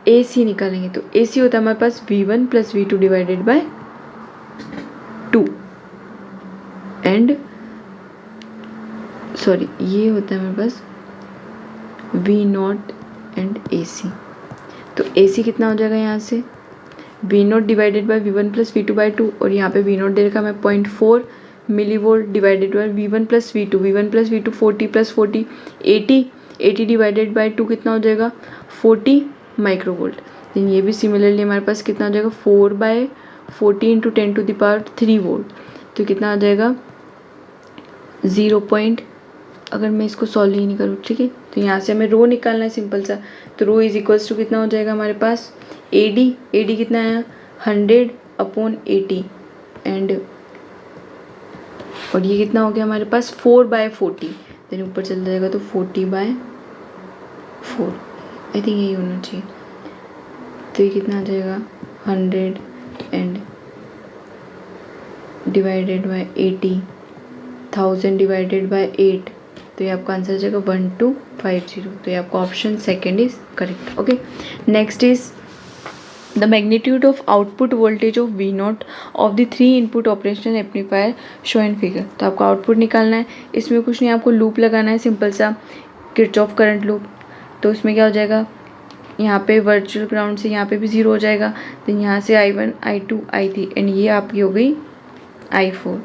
AC निकालेंगे तो AC होता है हमारे पास V1 plus V2 divided by 2 and sorry ये होता है हमारे पास V0 एंड AC। तो AC कितना हो जाएगा यहाँ से V0 divided by V1 plus V2 bye 2, और यहाँ पे V0 दे रखा मैं 0.4 millivolt divided by V1 plus V2, V1 plus V2 40 plus 40 80 divided by 2 कितना हो जाएगा 40 माइक्रो वोल्ट। देन ये भी सिमिलरली हमारे पास कितना हो जाएगा 4/40 into 10 to the power 3 volt, तो कितना आ जाएगा 0. अगर मैं इसको सॉल्व ही नहीं करूँ, ठीक है, तो यहाँ से हमें रो निकालना है सिंपल सा, तो रो इज इक्वल्स टू कितना हो जाएगा हमारे पास AD कितना आया 100 अपॉन 80 एंड और ये कितना हो गया हमारे पास 4/40, देन ऊपर चल जाएगा तो 40/4, आई थिंक यही होना चाहिए। तो ये कितना आ जाएगा 100 and divided bye 80, 1000 divided by 8, तो ये आपका आंसर आ जाएगा 1250। तो ये आपका option second is correct. Okay, next is the magnitude of output voltage of V0 of the 3 input operational amplifier show in figure. तो आपको आउटपुट निकालना है, इसमें कुछ नहीं, आपको लूप लगाना है सिंपल सा किरचॉफ करंट लूप। तो उसमें क्या हो जाएगा, यहाँ पे वर्चुअल ग्राउंड से यहाँ पे भी 0 हो जाएगा, देन यहाँ से I1 I2 I3 एंड ये आपकी हो गई I4।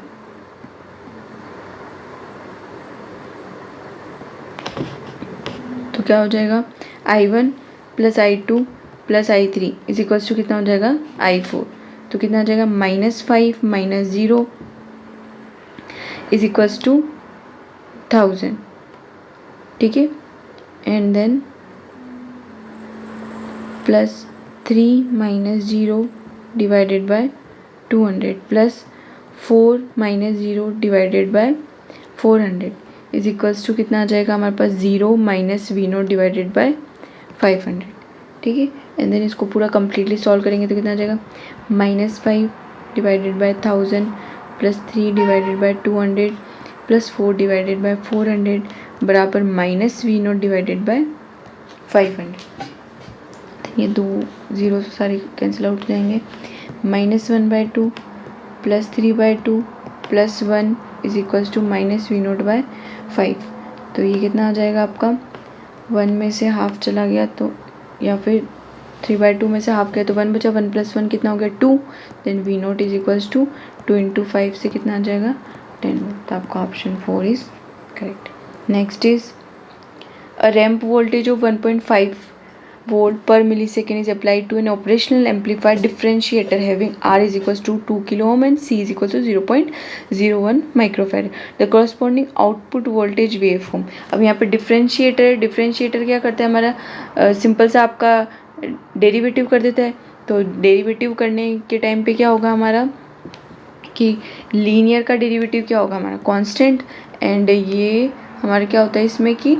तो क्या हो जाएगा I1 plus I2 plus I3 is equals to कितना हो जाएगा I4। तो कितना हो जाएगा -5 -0 इज इक्वल्स टू 1000, ठीक है, and then plus 3 -0 divided by 200 plus 4 -0 divided by 400 is equals to कितना आ जाएगा हमारे पास 0 माइनस V0 डिवाइडेड बाय 500, ठीक है। एंड देन इसको पूरा कम्प्लीटली सॉल्व करेंगे तो कितना आ जाएगा -5 divided by 1000 plus 3 divided by 200 plus 4 divided by 400 बराबर -V0 डिवाइडेड बाय 500। ये 2 0 सारे कैंसिल आउट हो जाएंगे, -1/2 plus 3/2 plus 1 is equals to -V0 by 5। तो ये कितना आ जाएगा आपका 1 में से हाफ चला गया तो, या फिर 3/2 में से हाफ गया तो 1 बचा, 1 + 1 कितना हो गया 2, then V0 is equals to 2 × 5 से कितना आ जाएगा 10 वोल्ट। तो आपका option 4 is correct. Next is a ramp voltage of 1.5 volt per millisecond is applied to an operational amplifier differentiator having R is equals to 2 kilo ohm and C is equals to 0.01 microfarad. The corresponding output voltage waveform। अब यहाँ पे differentiator क्या करता है हमारा simple सा आपका derivative कर देता है। तो डेरिवेटिव करने के टाइम पे क्या होगा हमारा कि लीनियर का डेरिवेटिव क्या होगा हमारा कांस्टेंट, एंड ये हमारा क्या होता है इसमें कि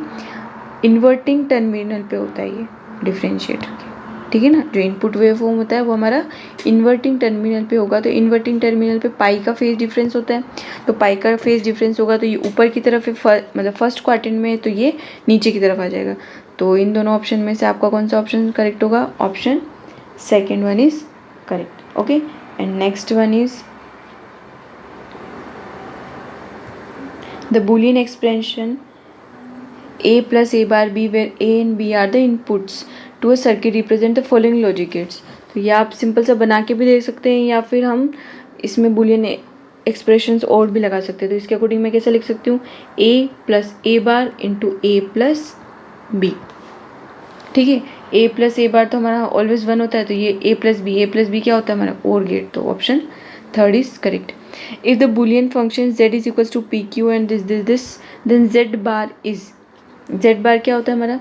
इन्वर्टिंग टर्मिनल पे होता है ये डिफरेंशिएटर के, ठीक है ना। जो इनपुट वेवफॉर्म होता है वो हमारा इन्वर्टिंग टर्मिनल पे होगा, तो इन्वर्टिंग टर्मिनल पे पाई का फेज डिफरेंस होता है, तो पाई का फेज डिफरेंस होगा तो ये ऊपर की तरफ मतलब फर्स्ट क्वाड्रेंट में, तो ये नीचे की तरफ आ जाएगा। तो इन दोनों ऑप्शन में से आपका कौन सा ऑप्शन करेक्ट होगा, option second one is correct. Okay, and next one is the Boolean expression A plus A bar B where A and B are the inputs to a circuit represent the following logic gates। तो ये आप simple सा बना के भी देख सकते हैं, या फिर हम इसमें बूलियन एक्सप्रेशंस और भी लगा सकते हैं। तो इसके अकॉर्डिंग मैं कैसे लिख सकती हूँ A plus A bar into A plus B। ठीक है। ए प्लस ए बार तो हमारा ऑलवेज 1 होता है, तो ये ए प्लस बी क्या होता है हमारा और गेट, तो option third is correct. If the Boolean function z is equals to P Q and this then z bar क्या होता है हमारा,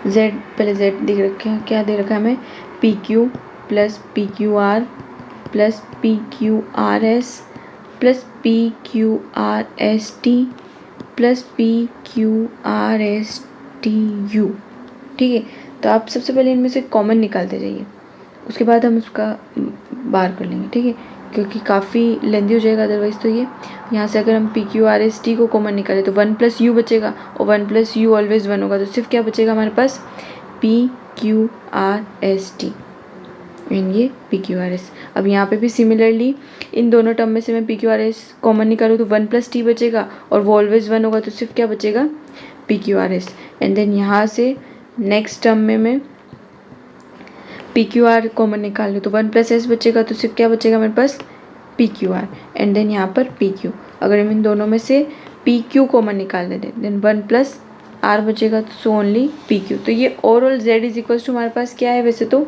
z पहले z दिख रखे हैं, क्या दे रखा है हमें, P Q plus P Q are plus P Q R S plus P Q R S T plus P Q R S T U. ठीक है, तो आप सबसे पहले इनमें से कॉमन निकालते जाइए, उसके बाद हम उसका बार कर लेंगे। ठीक है, क्योंकि काफ़ी लेंदी हो जाएगा अदरवाइज़। तो ये यहाँ से अगर हम P Q R S T को कॉमन निकालें तो 1 प्लस यू बचेगा, और 1 प्लस यू ऑलवेज 1 होगा, तो सिर्फ क्या बचेगा हमारे पास, P Q R S T and ये पी क्यू आर एस। अब यहाँ पे भी सिमिलरली इन दोनों टर्म में से मैं P Q R S common निकालूँ तो 1 प्लस टी बचेगा, और वो ऑलवेज 1 होगा, तो सिर्फ क्या बचेगा, P Q R S. And then यहाँ से नेक्स्ट टर्म में मैं पी क्यू आर कॉमन निकाल लूँ तो 1 प्लस एस बचेगा, तो सिर्फ क्या बचेगा मेरे पास, P Q R and then यहाँ पर पी क्यू। अगर हम इन दोनों में से पी क्यू कॉमन निकाल देते देन 1 प्लस आर बचेगा, तो सो ओनली पी क्यू। तो ये overall Z is equals to हमारे पास क्या है, वैसे तो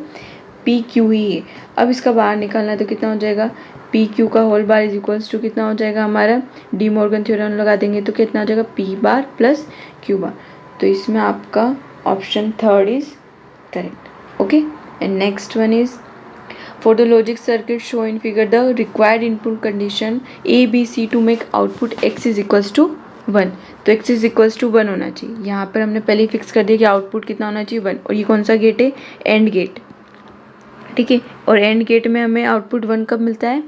पी क्यू ही है। अब इसका बाहर निकालना है तो कितना हो जाएगा, पी क्यू का whole bar is equals to कितना हो जाएगा हमारा, डी मॉर्गन थ्योरम लगा देंगे तो कितना हो जाएगा, पी बार प्लस क्यू बार। तो इसमें आपका option third is correct. Okay, and next one is for the logic circuit show in figure the required input condition a b c to make output x is equals to 1। तो x is equals to 1 होना चाहिए। यहाँ पर हमने पहले ही fix कर दिया कि आउटपुट कितना होना चाहिए 1, और ये कौन सा गेट है, एंड गेट। ठीक है, और एंड गेट में हमें आउटपुट 1 कब मिलता है,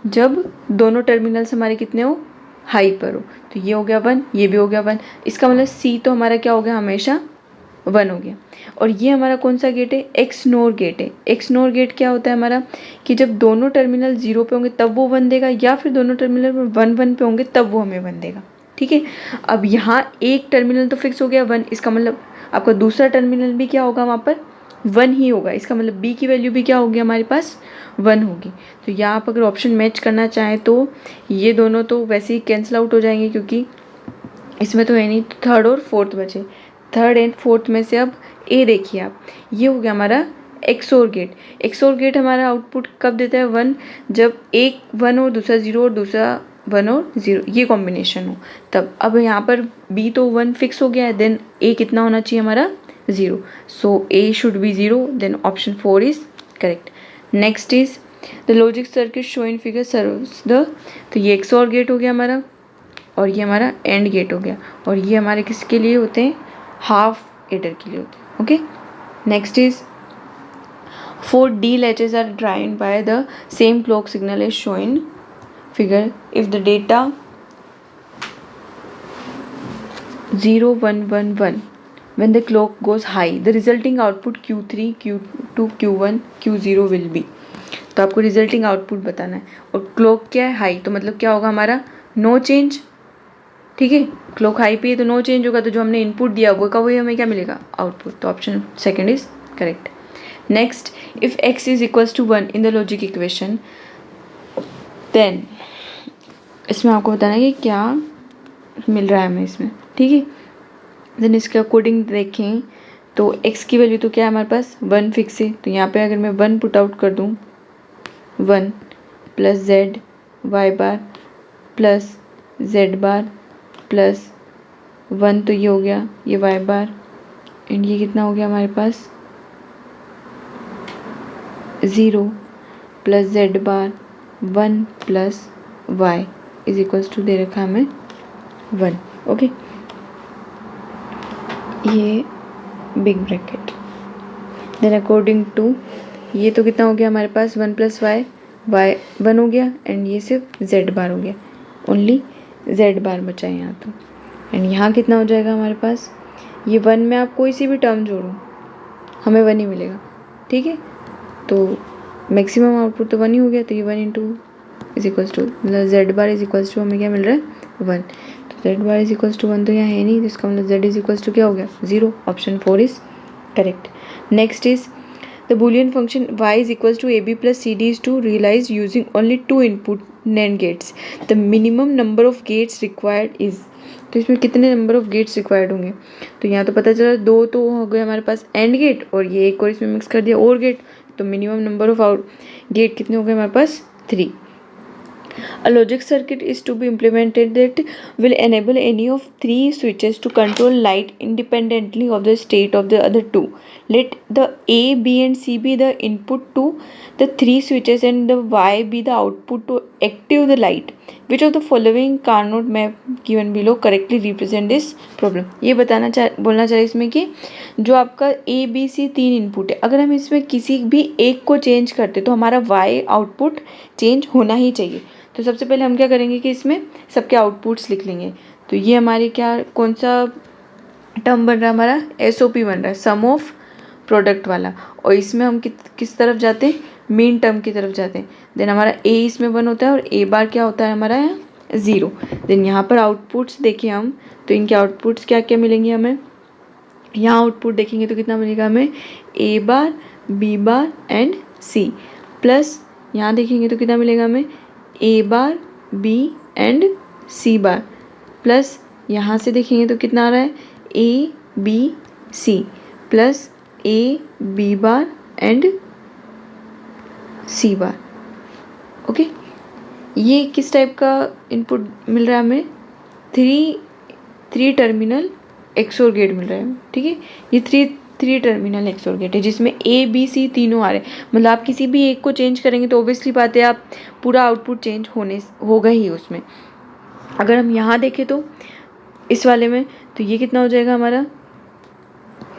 जब दोनों टर्मिनल्स हमारे कितने हो, हाई पर हो। तो ये हो गया 1, ये भी हो गया 1, इसका मतलब सी तो हमारा क्या हो गया, हमेशा 1 हो गया। और ये हमारा कौन सा गेट है, एक्स नोर गेट है। एक्स नोर गेट क्या होता है हमारा, कि जब दोनों टर्मिनल 0 पे होंगे तब वो 1 देगा, या फिर दोनों टर्मिनल 1 पे होंगे तब वो हमें 1 देगा। ठीक है, अब यहाँ एक टर्मिनल तो फिक्स हो गया 1, इसका मतलब आपका दूसरा टर्मिनल भी क्या होगा, वहाँ पर 1 ही होगा। इसका मतलब बी की वैल्यू भी क्या होगी हमारे पास, 1 होगी। तो यहाँ आप अगर ऑप्शन मैच करना चाहें तो ये दोनों तो वैसे ही कैंसिल आउट हो जाएंगे, क्योंकि इसमें तो है नहीं, तो थर्ड और फोर्थ बचे। थर्ड एंड फोर्थ में से अब ए देखिए आप, ये हो गया हमारा एक्सोर गेट। एक्सोर गेट हमारा आउटपुट कब देता है, 1, जब एक 1 और दूसरा 0 और दूसरा 1 और 0 ये कॉम्बिनेशन हो तब। अब यहाँ पर बी तो 1 फिक्स हो गया है, देन ए कितना होना चाहिए हमारा, 0। So A should be 0, then option 4 is correct. Next is the logic circuit show in figure serves the, तो ये एक्सोर गेट हो गया हमारा, और ये हमारा एंड गेट हो गया, और ये हमारे किसके लिए होते हैं, हाफ एडर के लिए होते हैं। Okay, next is 4 D latches are driven by the same clock signal as shown in figure. If the data 0 1 1 1 when the clock goes high, the resulting output Q3 Q2 Q1 Q0 will be। तो आपको resulting output बताना है, और clock क्या है, high, तो मतलब क्या होगा हमारा, नो चेंज। ठीक है, क्लॉक हाई पे तो नो चेंज होगा, तो जो हमने इनपुट दिया वो का वही हमें क्या मिलेगा, आउटपुट। तो option second is correct. Next, if x is equals to 1 in the logic equation, then इसमें आपको बताना है कि क्या मिल रहा है हमें इसमें। ठीक है, देन इसके अकॉर्डिंग देखें तो x की वैल्यू तो क्या है हमारे पास, 1 फिक्स है। तो यहाँ पे अगर मैं 1 पुट आउट कर दूँ, 1 प्लस जेड वाई बार प्लस जेड बार प्लस 1, तो ये हो गया ये वाई बार, एंड ये कितना हो गया हमारे पास, 0 plus Z bar 1 plus Y is equals to दे रखा हमें 1। ओके, ये big bracket, then according to ये तो कितना हो गया हमारे पास, 1 प्लस वाई 1 हो गया, एंड ये सिर्फ जेड बार हो गया, ओनली जेड बार बचा है यहाँ। तो एंड यहाँ कितना हो जाएगा हमारे पास, ये 1 में आप कोई सी भी टर्म जोड़ो हमें 1 ही मिलेगा। ठीक है, तो मैक्सिमम आउटपुट तो 1 ही हो गया, तो ये 1 इंटू इज इक्वल्स टू, मतलब Z bar is equals to हमें क्या मिल रहा है, 1। तो Z bar is equals to 1 तो यहाँ है नहीं, जिसका मतलब जेड इज इक्वल्स टू क्या हो गया, 0। Option 4 is correct. Next is The Boolean function y is equals to ab plus cd is to realize using only 2 input NAND gates. The minimum number of gates required is, तो इसमें कितने number of gets required होंगे? तो यहाँ तो पता चला 2 तो हो गए हमारे पास एंड गेट, और ये एक और इसमें मिक्स कर दिया और गेट, तो minimum number of out get कितने हो गए हमारे पास? 3. A logic circuit is to be implemented that will enable any of 3 switches to control light independently of the state of the other 2. Let the A, B and C be the input to the 3 switches and the Y be the output to active the light. Which of the following Carnot map given below correctly represent this problem? ये बोलना चाहिए इसमें कि जो आपका A, B, C 3 input है, अगर हम इसमें किसी भी एक को चेंज करते तो हमारा Y आउटपुट चेंज होना ही चाहिए. तो सबसे पहले हम क्या करेंगे कि इसमें सबके आउटपुट्स लिख लेंगे. तो ये हमारी कौन सा टर्म बन रहा है? हमारा SOP बन रहा है, सम ऑफ प्रोडक्ट वाला. और इसमें हम किस तरफ जाते हैं? मेन टर्म की तरफ जाते हैं. देन हमारा A इसमें 1 होता है और A बार क्या होता है हमारा? 0. देन यहाँ पर आउटपुट्स देखिए हम, तो इनके आउटपुट्स क्या क्या मिलेंगे हमें? यहाँ आउटपुट देखेंगे तो कितना मिलेगा हमें? A bar, B bar and C. Plus यहाँ देखेंगे तो कितना मिलेगा हमें? A bar, B and C bar. Plus यहाँ से देखेंगे तो कितना आ रहा है? A, B, C plus A, B bar and C bar. Okay, ये किस टाइप का इनपुट मिल रहा है हमें? 3 टर्मिनल XOR गेट मिल रहा है. ठीक है, ये 3 टर्मिनल XOR गेट है जिसमें A, B, C तीनों आ रहे हैं. मतलब आप किसी भी एक को चेंज करेंगे तो ऑब्वियसली बात है आप पूरा आउटपुट चेंज होगा ही उसमें. अगर हम यहाँ देखें तो इस वाले में, तो ये कितना हो जाएगा हमारा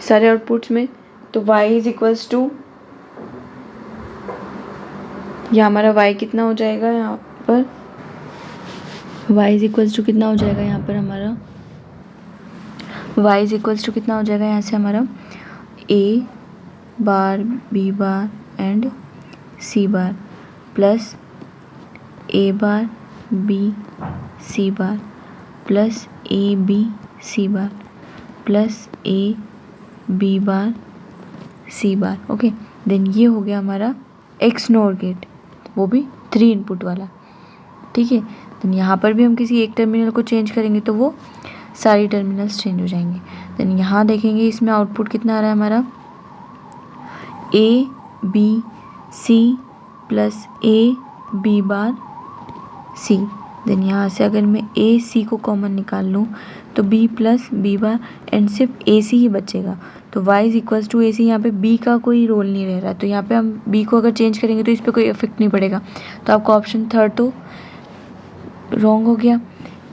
सारे आउटपुट्स में? तो y इज इक्वल्स टू, या हमारा y कितना हो जाएगा यहाँ पर? y इज इक्वल्स टू कितना हो जाएगा यहाँ पर हमारा? y इज इक्वल्स टू कितना हो जाएगा यहाँ से हमारा? A bar, B bar and C bar plus A bar, B, C bar plus A, B, C bar plus A, B bar, C bar. Okay, then ये हो गया हमारा XNOR गेट, वो भी 3 इनपुट वाला. ठीक है, देन यहाँ पर भी हम किसी एक टर्मिनल को चेंज करेंगे तो वो सारी टर्मिनल्स चेंज हो जाएंगे. देन यहाँ देखेंगे इसमें आउटपुट कितना आ रहा है हमारा? A, B, C plus A, B bar, C. Then यहाँ से अगर मैं A, C को कॉमन निकाल लूँ तो B plus B bar and सिर्फ AC ही बचेगा. तो y is equals to AC. यहाँ पे B का कोई रोल नहीं रह रहा, तो यहाँ पे हम B को अगर चेंज करेंगे तो इस पर कोई इफेक्ट नहीं पड़ेगा. तो आपका ऑप्शन 3 तो रॉन्ग हो गया.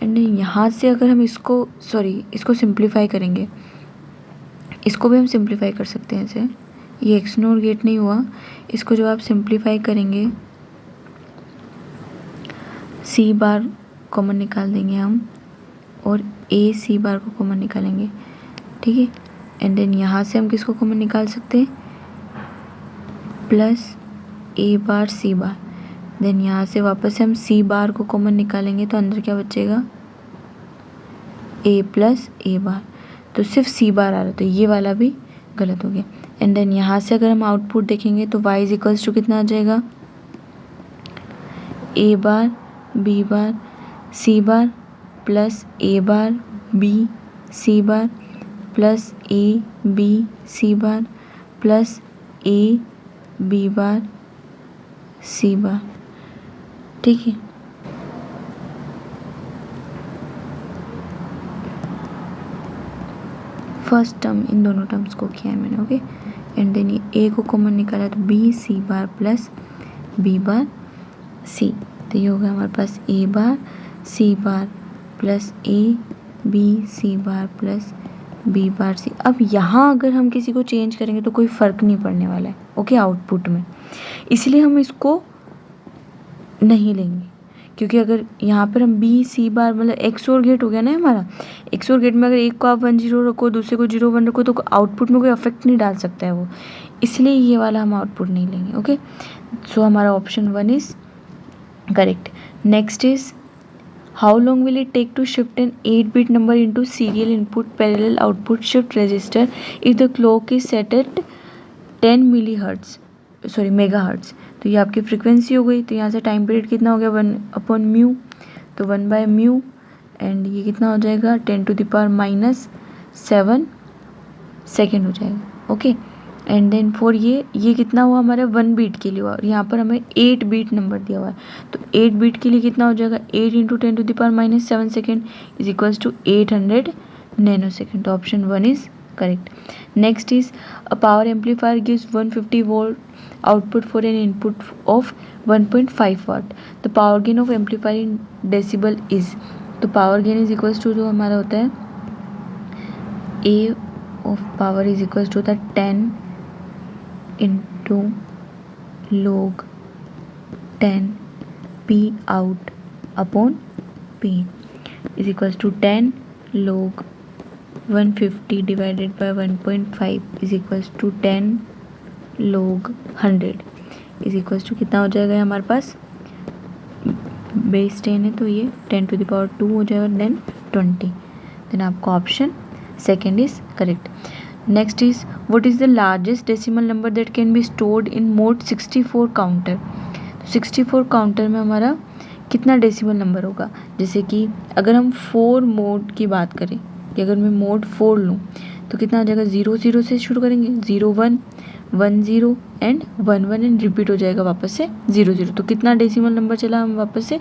एंड यहाँ से अगर हम इसको सिंप्लीफाई करेंगे, इसको भी हम सिंप्लीफाई कर सकते हैं ऐसे. ये XNOR गेट नहीं हुआ, इसको जब आप सिंप्लीफाई करेंगे C बार कॉमन निकाल देंगे हम और A, C बार को कॉमन निकालेंगे. ठीक है, एंड देन यहाँ से हम किसको कॉमन निकाल सकते हैं? Plus A bar, C bar. Then यहाँ से वापस से हम C बार को कॉमन निकालेंगे तो अंदर क्या बचेगा? A प्लस A बार. तो सिर्फ C बार आ रहा, तो ये वाला भी गलत हो गया. एंड देन यहाँ से अगर हम आउटपुट देखेंगे तो y इज इक्वल्स टू कितना आ जाएगा? A bar, B bar, C bar plus A bar, B, C bar plus A, B, C bar plus A, B bar, C बार. ठीक है, फर्स्ट टर्म इन दोनों टर्म्स को किया है मैंने. ओके, एंड देन ये A को कॉमन निकाला तो B, C bar plus B bar, C. तो ये हो गया हमारे पास A bar, C bar plus A, B, C bar plus B bar, C. अब यहाँ अगर हम किसी को चेंज करेंगे तो कोई फ़र्क नहीं पड़ने वाला है. ओके, आउटपुट में, इसलिए हम इसको नहीं लेंगे. क्योंकि अगर यहाँ पर हम B, C बार, मतलब XOR गेट हो गया ना हमारा. XOR गेट में अगर एक को आप 1 0 रखो, दूसरे को 0 1 रखो तो आउटपुट में कोई अफेक्ट नहीं डाल सकता है वो, इसलिए ये वाला हम आउटपुट नहीं लेंगे. ओके, सो हमारा option 1 is correct. Next is how long will it take to shift an 8-bit number into serial input parallel output shift register if the clock is set at 10 millihertz sorry megahertz, तो ये आपकी frequency हो गई। तो यहाँ से time period कितना हो गया 1/μ, तो 1/μ एंड ये कितना हो जाएगा 10⁻⁻7 सेकेंड हो जाएगा। ओके एंड देन फॉर ये कितना हुआ हमारा 1 बीट के लिए हुआ, और यहाँ पर हमें 8 बीट नंबर दिया हुआ है, तो 8 बीट के लिए कितना हो जाएगा 8 × 10⁻⁻7 second is equals to 800 nano second. तो option 1 is correct. Next is a power amplifier gives 150 volt output for an input of 1.5 watt, the power gain of amplifier in decibel is, तो power gain is equals to जो हमारा होता है A of power is equals to होता है 10 into log 10 P out upon P is equals to 10 log 150 divided by 1.5 is equals to 10 log 100 is equals to कितना हो जाएगा हमारे पास बेस 10 है, तो ये 10⁻² हो जाएगा देन 20। देन आपका option second is correct. Next is what is the largest decimal number that can be stored in mode 64 counter. 64 counter में हमारा कितना डेसिमल नंबर होगा, जैसे कि अगर हम 4 मोड की बात करें कि अगर मैं मोड 4 लूँ तो कितना हो जाएगा 0 0 से शुरू करेंगे 0 1 1 0 एंड 1 1 एंड रिपीट हो जाएगा वापस से 0 0, तो कितना डेसिमल नंबर चला हम वापस से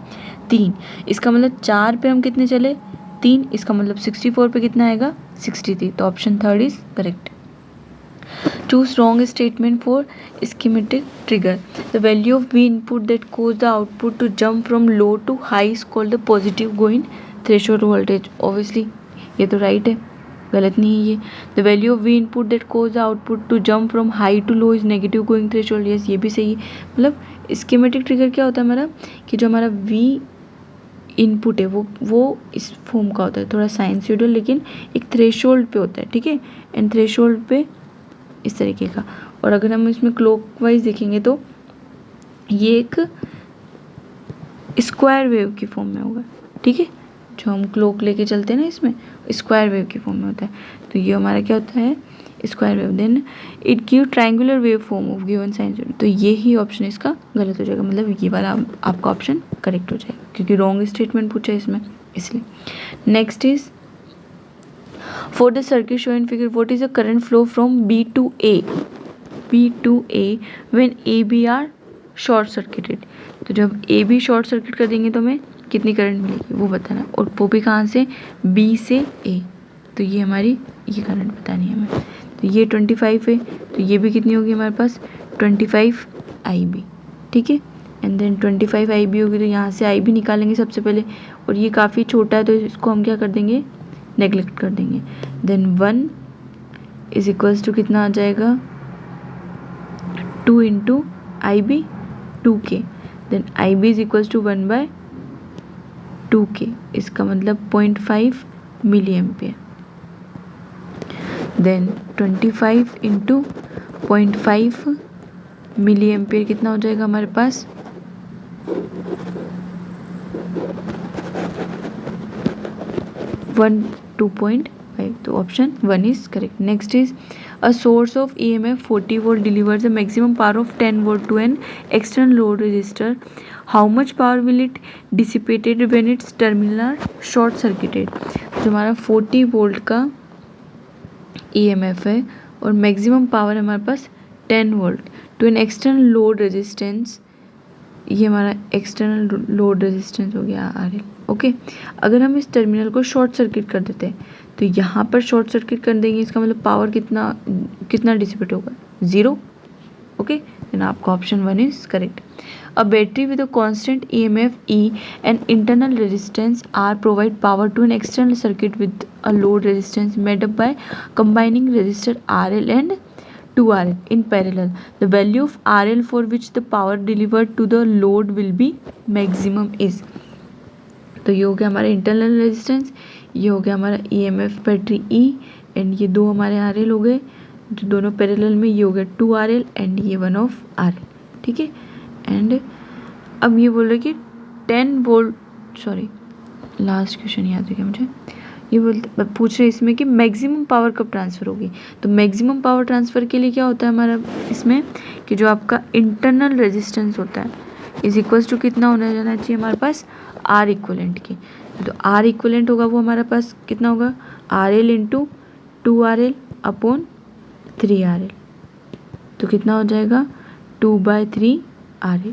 3। इसका मतलब 4 पे हम कितने चले 3, इसका मतलब 64 पे कितना आएगा 63, तो option third is correct. Choose wrong statement for schematic trigger. The value of V input that caused the output to jump from low to high is called the positive going threshold voltage. Obviously ये तो right है, गलत नहीं है ये। The value of V input that caused the output to jump from high to low is negative going threshold. Yes ये भी सही है। मतलब schematic trigger क्या होता है हमारा कि जो हमारा V इनपुट है वो इस फॉर्म का होता है, थोड़ा साइंस शेड्यूल लेकिन एक थ्रेशोल्ड पे होता है, ठीक है, एंड थ्रेशोल्ड पे इस तरीके का। और अगर हम इसमें क्लॉकवाइज देखेंगे तो ये एक स्क्वायर वेव की फॉर्म में होगा, ठीक है, जो हम क्लॉक लेके चलते हैं ना इसमें स्क्वायर वेव की फॉर्म में होता है, तो ये हमारा क्या होता है square wave. Then it give triangular waveform of given sines, तो ये ही ऑप्शन इसका गलत हो जाएगा, मतलब ये वाला आपका ऑप्शन करेक्ट हो जाएगा क्योंकि रॉन्ग स्टेटमेंट पूछा है इसमें इसलिए। Next is for the circuit show in figure what is the current flow from B to A when AB are short circuited, तो जब AB शॉर्ट सर्किट कर देंगे तो हमें कितनी करंट मिलेगी वो बताना, और वो भी कहाँ से B से A, तो ये हमारी ये करंट बतानी है हमें। तो ये 25 है तो ये भी कितनी होगी हमारे पास 25 IB, ठीक है, एंड देन 25 IB होगी तो यहाँ से IB निकालेंगे सबसे पहले, और ये काफ़ी छोटा है तो इसको हम क्या कर देंगे नेगलेक्ट कर देंगे। देन 1 इज इक्वल्स टू कितना आ जाएगा 2 × IB 2K, then IB is equals to 1/2K, इसका मतलब 0.5 milli ampere. Then 25 × 0.5 milli ampere कितना हो जाएगा हमारे पास 2.5, तो option 1 is correct. Next is a source of EMF 40 volt delivers the maximum power of 10 volt to an external load resistor, how much power will it dissipated when its terminal are short circuited. जो हमारा 40 volt का EMF है और maximum power है हमारे पास 10 volt to an external load resistance, ये हमारा एक्सटर्नल लोड रेजिस्टेंस हो गया RL, ओके। अगर हम इस टर्मिनल को शॉर्ट सर्किट कर देते हैं तो यहाँ पर शॉर्ट सर्किट कर देंगे, इसका मतलब पावर कितना डिसिपेट होगा 0, ओके। देन आपका option 1 is correct. A battery with a constant EMF E and internal resistance R provide power to an external circuit with a load resistance made up by combining resistor RL and 2RL in parallel. The value of RL for which the power delivered to the load will be maximum is, तो ये हो गया हमारा internal resistance, ये हो गया हमारा EMF battery E and ये दो हमारे RL हो गए जो दोनों पैरेलल में, ये हो गया 2RL एंड ये 1 ऑफ RL, ठीक है। एंड अब ये बोल रहे कि 10 वोल्ट, सॉरी लास्ट क्वेश्चन याद है क्या मुझे, ये बोलते पूछ रहे हैं इसमें कि मैक्सिमम पावर कब ट्रांसफ़र होगी। तो मैक्सिमम पावर ट्रांसफ़र के लिए क्या होता है हमारा इसमें कि जो आपका इंटरनल रेजिस्टेंस होता है इज इक्वल्स टू कितना होना जाना चाहिए हमारे पास आर इक्वलेंट की। तो आर इक्वलेंट होगा वो हमारे पास कितना होगा R L into 2RL upon 3RL। तो कितना हो जाएगा 2/3RL।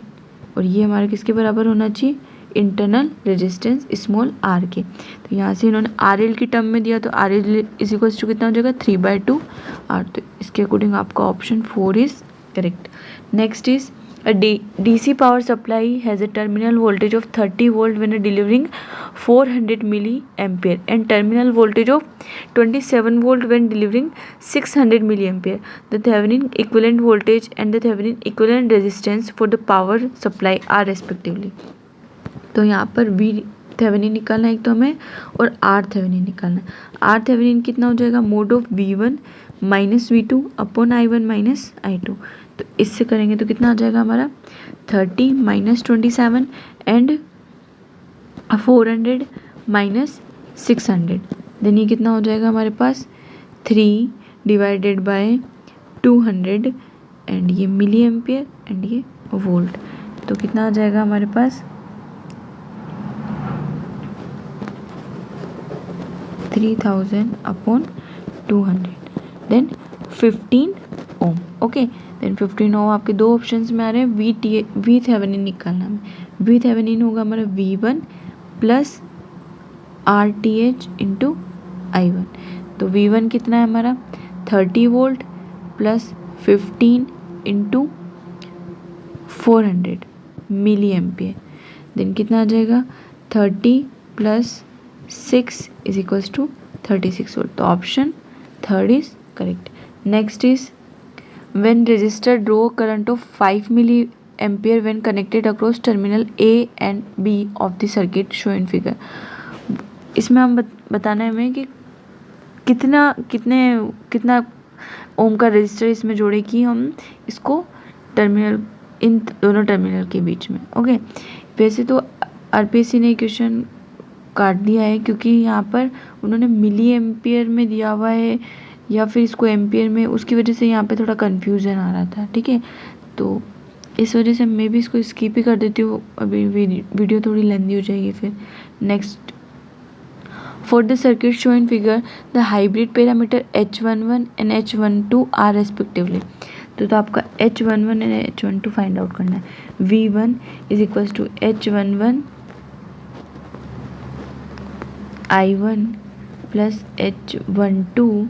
और ये हमारे किसके बराबर होना चाहिए इंटरनल रेजिस्टेंस स्मॉल आर के। तो यहाँ से इन्होंने RL की टर्म में दिया तो RL इज इक्वल्स टू कितना हो जाएगा 3/2R। तो इसके अकॉर्डिंग आपका option 4 is correct. Next is a DC power supply has a terminal voltage of 30 volt when delivering 400 milliampere and terminal voltage of 27 volt when delivering 600 milliampere. The Thevenin equivalent voltage and the Thevenin equivalent resistance for the power supply are respectively. तो यहाँ पर V Thevenin निकालना है एक तो हमें और R Thevenin निकालना है। R थेवेनिन कितना हो जाएगा mode of V1 minus V2 upon I1 minus I2। तो इससे करेंगे तो कितना आ जाएगा हमारा 30 माइनस 27 एंड 400 माइनस 600। देन ये कितना हो जाएगा हमारे पास 3 डिवाइडेड बाय 200 एंड ये मिली एम्पियर एंड ये वोल्ट। तो कितना आ जाएगा हमारे पास 3000 अपॉन 200 देन 15 ओम। ओके देन 15 ओम आपके दो ऑप्शंस में आ रहे हैं वी थेवेनिन निकालना है। वी थेवेनिन होगा हमारा V1 plus RTH into I1। तो V1 कितना है हमारा 30 volt plus 15 into 400 milli ampere. Then कितना आ जाएगा 30 plus 6 is equals to 36 volt. तो option third is correct. Next is when resistor draw current of 5 milliampere when connected across terminal A and B of the circuit shown in figure। इसमें हम बताना है हमें कि कितना ओम का रेजिस्टर इसमें जोड़े कि हम इसको टर्मिनल इन दोनों टर्मिनल के बीच में। ओके वैसे तो RPSC ने क्वेश्चन काट दिया है क्योंकि यहाँ पर उन्होंने मिली एम्पियर में दिया हुआ है या फिर इसको एम्पियर में, उसकी वजह से यहाँ पे थोड़ा कन्फ्यूज़न आ रहा था। ठीक है तो इस वजह से मैं भी इसको स्किप ही कर देती हूँ, अभी वीडियो थोड़ी लेंदी हो जाएगी फिर। Next for the circuit show in figure the hybrid parameter H11 and H12 are respectively. तो आपका H11 and H12 find out करना है। V1 is equals to H11 I1 plus H12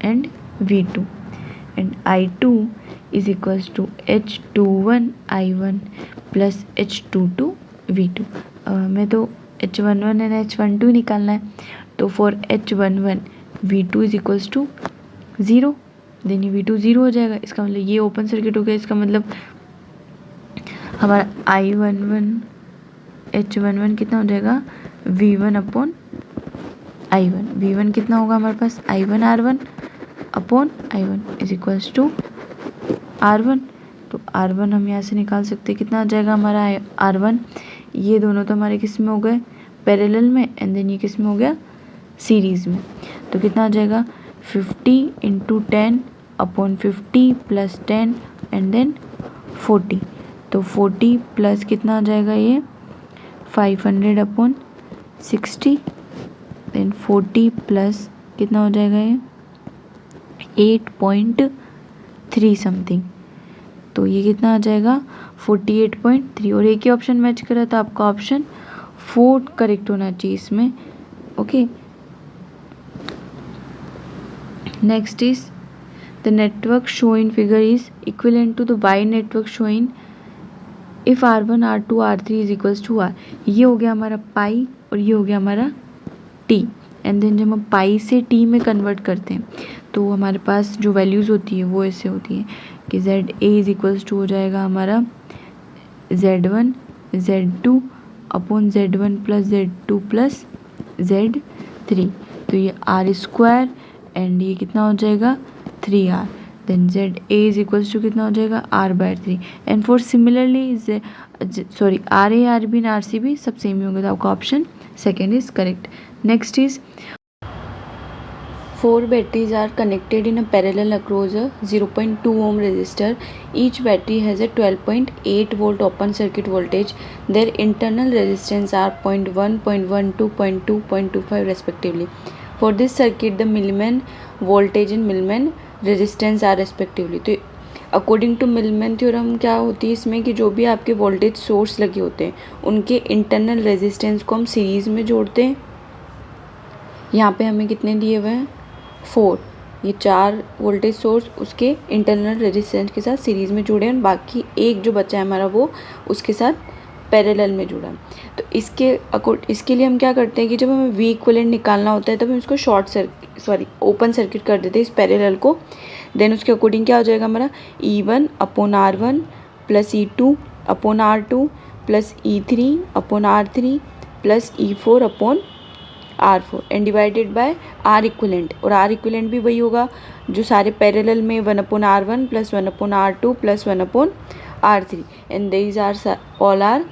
and V2 and I2 is equals to H21 I1 plus H22 V2। मैं तो H11 and H12 निकालना है तो for H11 V2 is equals to 0 then ये V2 0 हो जाएगा। इसका मतलब ये ओपन सर्किट हो गया। इसका मतलब हमारा I11 H11 कितना हो जाएगा V1 अपॉन I1। V1 कितना होगा हमारे पास I1 R1 upon I1 is equals to R1। तो R1 हम यहाँ से निकाल सकते हैं कितना आ जाएगा हमारा R1। ये दोनों तो हमारे किस में हो गए पैरेलल में एंड देन ये किस में हो गया सीरीज़ में। तो कितना आ जाएगा 50 into 10 upon 50 plus 10 and then 40। तो 40 प्लस कितना आ जाएगा ये 500 अपॉन 60 देन 40 प्लस कितना हो जाएगा ये 8.3 समथिंग। तो ये कितना आ जाएगा 48.3 और एक ही ऑप्शन मैच करा तो आपका ऑप्शन 4 करेक्ट होना चाहिए इसमें। Okay next is the network show in figure is equivalent to the Y network show in if R1 R2 R3 is equals to R। ये हो गया हमारा पाई और ये हो गया हमारा T एंड देन जब हम पाई से T में कन्वर्ट करते हैं तो हमारे पास जो वैल्यूज़ होती है वो ऐसे होती है कि ZA इज इक्वल्स टू हो जाएगा हमारा Z1 Z2 upon Z1 plus Z2 plus Z3। तो ये R स्क्वायर एंड ये कितना हो जाएगा 3R then ZA is equals to कितना हो जाएगा R/3 and for similarly sorry RA RB and RC भी सब सेम ही होंगे। तो आपका option second is correct. Next is Four batteries are connected in a parallel across a 0.2 ohm resistor. Each battery has a 12.8 volt open circuit voltage. Their internal resistance are 0.1, 0.12, 0.2, 0.25 respectively. For this circuit, the Millman voltage and Millman resistance are respectively. तो according to Milman theorem क्या होती है इसमें कि जो भी आपके voltage source लगे होते हैं उनके इंटरनल रेजिस्टेंस को हम सीरीज़ में जोड़ते हैं. यहाँ पे हमें कितने दिए हुए हैं 4. ये 4 वोल्टेज सोर्स उसके इंटरनल रेजिस्टेंस के साथ सीरीज़ में जुड़े हैं, बाकी एक जो बचा है हमारा वो उसके साथ पैरेलल में जुड़ा है. तो इसके लिए हम क्या करते हैं कि जब हमें वी इक्विवेलेंट निकालना होता है तब हम इसको ओपन सर्किट कर देते हैं इस पैरेलल को. देन उसके अकॉर्डिंग क्या हो जाएगा हमारा E1/R1 plus E2/R2 plus E3/R3 plus E4/R4 and divided by R equivalent. और आर इक्विवेलेंट भी वही होगा जो सारे पैरेलल में 1/R1 plus 1/R2 plus 1/R3 and these are all R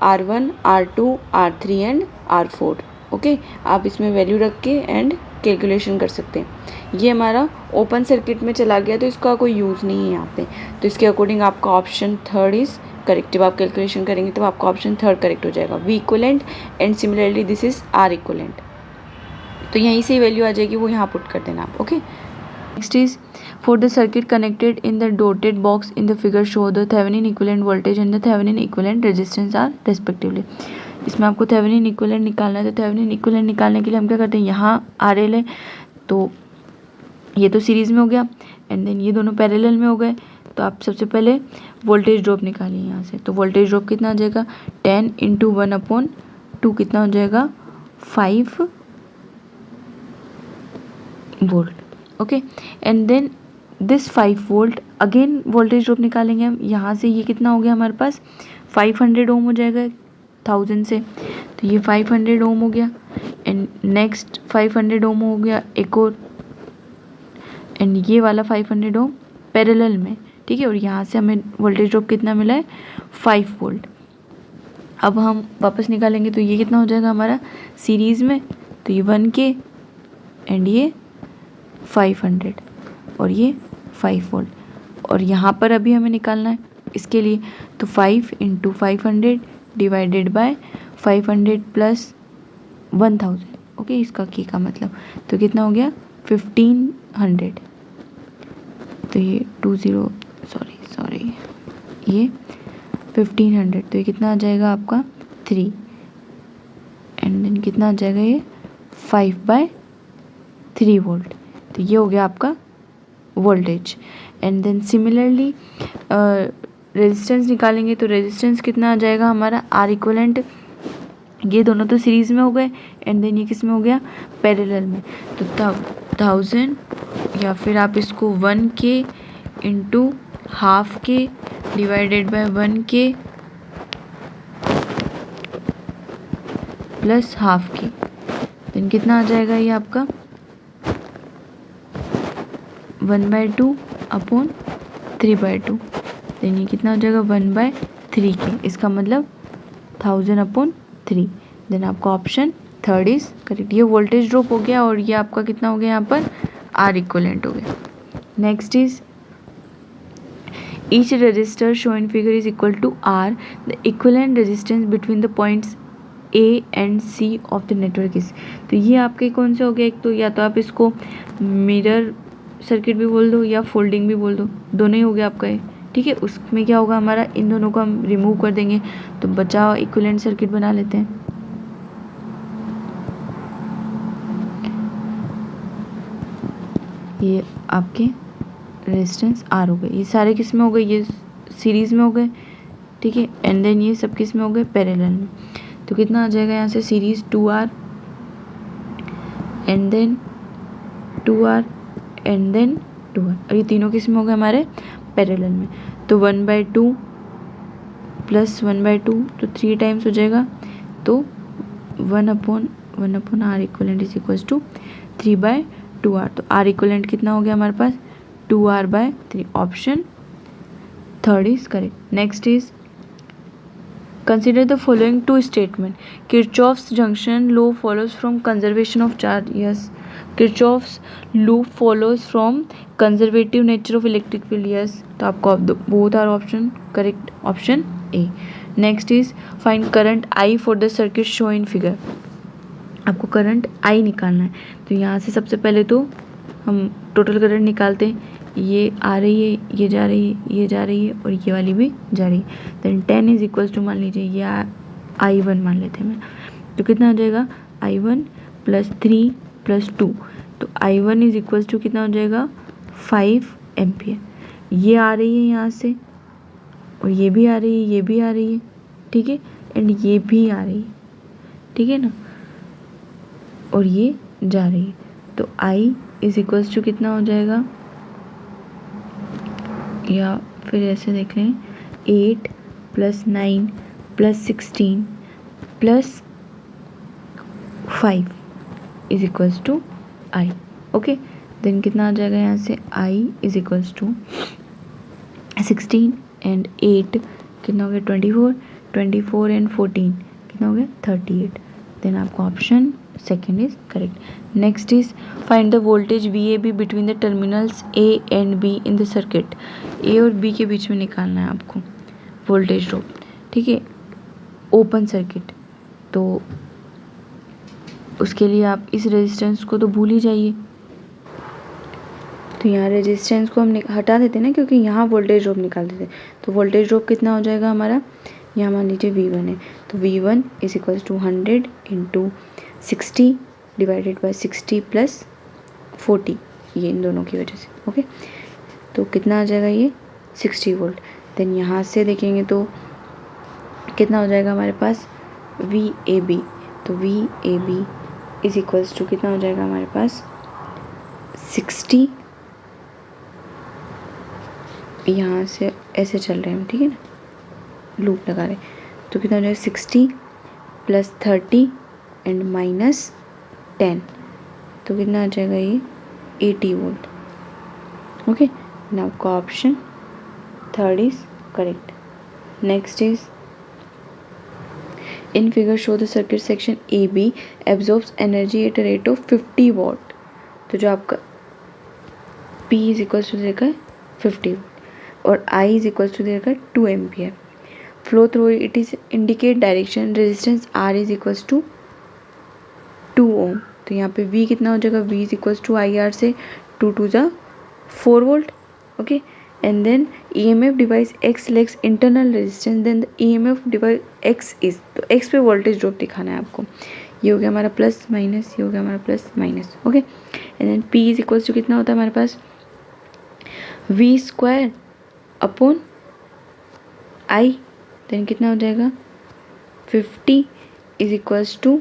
R1, R2, R3 and R4. Okay, आप इसमें value रख के एंड कैलकुलेशन कर सकते हैं. ये हमारा ओपन सर्किट में चला गया तो इसका कोई यूज़ नहीं है यहाँ पे. तो इसके अकॉर्डिंग आपका ऑप्शन 3 इज़ करेक्ट. जब आप कैलकुलेशन करेंगे तो आपका ऑप्शन 3 करेक्ट हो जाएगा. V equivalent and similarly this is R equivalent. तो यहीं से वैल्यू आ जाएगी, वो यहाँ पुट कर देना आप. Okay, next is for the circuit connected in the dotted box in the figure show the Thevenin equivalent voltage and the Thevenin equivalent resistance are respectively. इसमें आपको Thevenin equivalent निकालना है. तो Thevenin equivalent निकालने के लिए हम क्या करते हैं, यहाँ RL है तो ये तो सीरीज़ में हो गया एंड देन ये दोनों पैरेलल में हो गए. तो आप सबसे पहले वोल्टेज ड्रॉप निकालिए यहाँ से. तो वोल्टेज ड्रॉप कितना आ जाएगा 10 × 1/2 कितना हो जाएगा 5 volt. Okay, and then this 5 volt again voltage drop निकालेंगे हम. यहाँ से ये कितना हो गया हमारे पास 500 ओम हो जाएगा 1000 से. तो ये 500 ओम हो गया एंड नेक्स्ट 500 ओम हो गया एक और एंड ये वाला 500 ओम पैरेलल में. ठीक है, और यहाँ से हमें वोल्टेज ड्रॉप कितना मिला है 5 वोल्ट. अब हम वापस निकालेंगे तो ये कितना हो जाएगा हमारा सीरीज़ में. तो ये 1K एंड ये 500 और ये 5 वोल्ट. और यहाँ पर अभी हमें निकालना है इसके लिए. तो 5 × 500 डिवाइडेड बाय 500 प्लस 1000. ओके, इसका की का मतलब तो कितना हो गया 1500. तो ये 20 ये 1500. तो ये कितना आ जाएगा आपका 3 एंड देन कितना आ जाएगा ये 5/3 वोल्ट. तो ये हो गया आपका voltage. And then similarly resistance निकालेंगे. तो रेजिस्टेंस कितना आ जाएगा हमारा आर इक्विवेलेंट. ये दोनों तो सीरीज़ में हो गए एंड देन ये किस में हो गया पैरेलल में. तो 1000 या फिर आप इसको 1K × ½ K divided by 1K प्लस ½ K. देन कितना आ जाएगा ये आपका 1/2/3/2. देन ये कितना हो जाएगा 1/3K. इसका मतलब 1000/3. देन आपका ऑप्शन 3 इज करेक्ट. ये वोल्टेज ड्रॉप हो गया और ये आपका कितना हो गया यहाँ पर आर इक्विवेलेंट हो गया. Next is each resistor shown in figure is equal to R. The equivalent resistance between the points A and C of the network is. तो ये आपके कौन से हो गए, एक तो या तो आप इसको मिरर सर्किट भी बोल दो या फोल्डिंग भी बोल दो, दोनों ही हो गया आपका ये. ठीक है, उसमें क्या होगा हमारा इन दोनों को हम रिमूव कर देंगे तो बचा इक्विवेलेंट सर्किट बना लेते हैं. ये आपके रेजिस्टेंस आर हो गए. ये सारे किस में हो गए, ये सीरीज़ में हो गए. ठीक है, एंड देन ये सब किस में हो गए पैरेलल में. तो कितना आ जाएगा यहाँ से series 2R and then 2R and then 2R. और ये तीनों किस में हो गए हमारे पैरेलल में. तो 1/2 प्लस 1/2 तो 3 टाइम्स हो जाएगा. तो 1/R equivalent is equals to 3/2R. तो R इक्वलेंट कितना हो गया हमारे पास 2R/3. Option 3 is correct. Next is Consider the following two statements. Kirchhoff's junction law follows from conservation of charge. Yes. Kirchhoff's loop follows from conservative nature of electric field. Yes. तो आपको both are option correct. Option A. Next is find current I for the circuit shown in figure. आपको current I निकालना है. तो यहाँ से सबसे पहले तो हम टोटल करंट निकालते हैं. ये आ रही है, ये जा रही है, ये जा रही है और ये वाली भी जा रही है. देन 10 इज इक्वल्स टू मान लीजिए ये I1 मान लेते हैं मैं. तो कितना हो जाएगा I1 प्लस 3 प्लस 2. तो I1 इज इक्वल्स टू कितना हो जाएगा 5 एम्पियर. ये आ रही है यहाँ से और ये भी आ रही है, ये भी आ रही है. ठीक है. एंड ये भी आ रही है. ठीक है ना. और ये जा रही है. तो I इज इक्वल्स टू कितना हो जाएगा, या फिर ऐसे देख रहे हैं 8 plus 9 plus 16 plus 5 is equals to I. Okay. Then कितना आ जाएगा यहाँ से I is equals to 16 and 8 कितना हो गया 24 एंड 14 कितना हो गया 38. देन आपका option second is correct. Next is find the voltage VAB between the terminals A and B in the circuit. A और B के बीच में निकालना है आपको वोल्टेज ड्रॉप. ठीक है. Open circuit. तो उसके लिए आप इस रेजिस्टेंस को तो भूल ही जाइए. तो यहाँ रेजिस्टेंस को हम हटा देते हैं ना, क्योंकि यहाँ वोल्टेज ड्रॉप निकाल देते हैं. तो वोल्टेज ड्रॉप कितना हो जाएगा हमारा, यहाँ मान लीजिए V1 है. तो V1 is equals to 100 into 60 divided by 60 plus 40, ये इन दोनों की वजह से. ओके. तो कितना आ जाएगा ये 60 वोल्ट. देन यहाँ से देखेंगे तो कितना हो जाएगा हमारे पास VAB. तो VAB इज इक्वल्स टू कितना हो जाएगा हमारे पास 60. यहाँ से ऐसे चल रहे हैं हम. ठीक है ना, लूप लगा रहे. तो कितना हो जाएगा 60 प्लस 30 एंड माइनस 10. तो कितना आ जाएगा ये 80 वोल्ट. ओके. नाउ आपका option third is correct. Next is in figure show the circuit section AB absorbs energy at a rate of 50 what. तो जो आपका P इज इक्वल्स टू देगा 50 वोल्ट और I इज इक्वल्स टू देगा 2 ampere. Flow through it is indicate direction. Resistance R is equals to 2 ohm. तो यहाँ पे V कितना हो जाएगा, V is equals to IR से 2 2 जा 4 volt. Okay. And then EMF device X lacks internal resistance. Then the EMF device X is, तो X पे वोल्टेज ड्रॉप दिखाना है आपको. ये हो गया हमारा प्लस माइनस, ये हो गया हमारा plus minus. Okay. And then P is equals to कितना होता है हमारे पास V स्क्वायर अपॉन I. देन कितना हो जाएगा 50 is equals to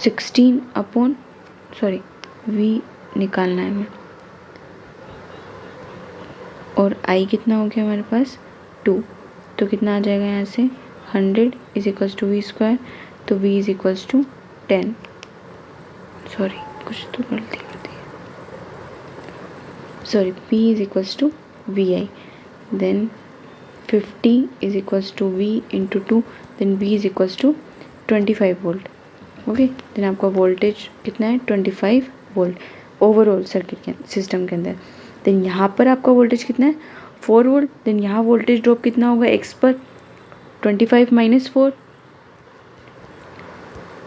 16 upon, sorry V निकालना है हमें, और I कितना हो गया हमारे पास 2. तो कितना आ जाएगा यहाँ से 100 is equals to V square. तो V is equals to 10. Sorry कुछ तो गलती कर दी. Sorry, P is equals to VI. Then 50 is equals to V into 2. Then V is equals to 25 volt. Okay. Then आपका वोल्टेज कितना है 25 volt overall circuit के सिस्टम के अंदर. देन यहाँ पर आपका वोल्टेज कितना है 4 वोल्ट. देन यहाँ वोल्टेज ड्रॉप कितना होगा X पर 25 माइनस 4.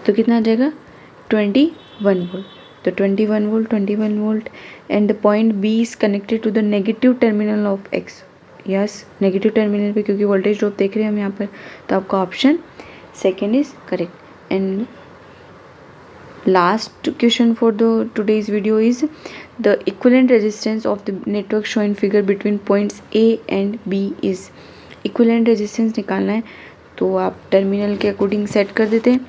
तो कितना आ जाएगा 21 वोल्ट. तो 21 volt and the point B is connected to the negative terminal of X. Yes, negative terminal पे, क्योंकि वोल्टेज ड्रॉप देख रहे हैं हम यहाँ पर. तो आपका option second is correct. And last question for the today's video is the equivalent resistance of the network shown in figure between points A and B is. equivalent resistance निकालना है. तो आप टर्मिनल के अकॉर्डिंग सेट कर देते हैं.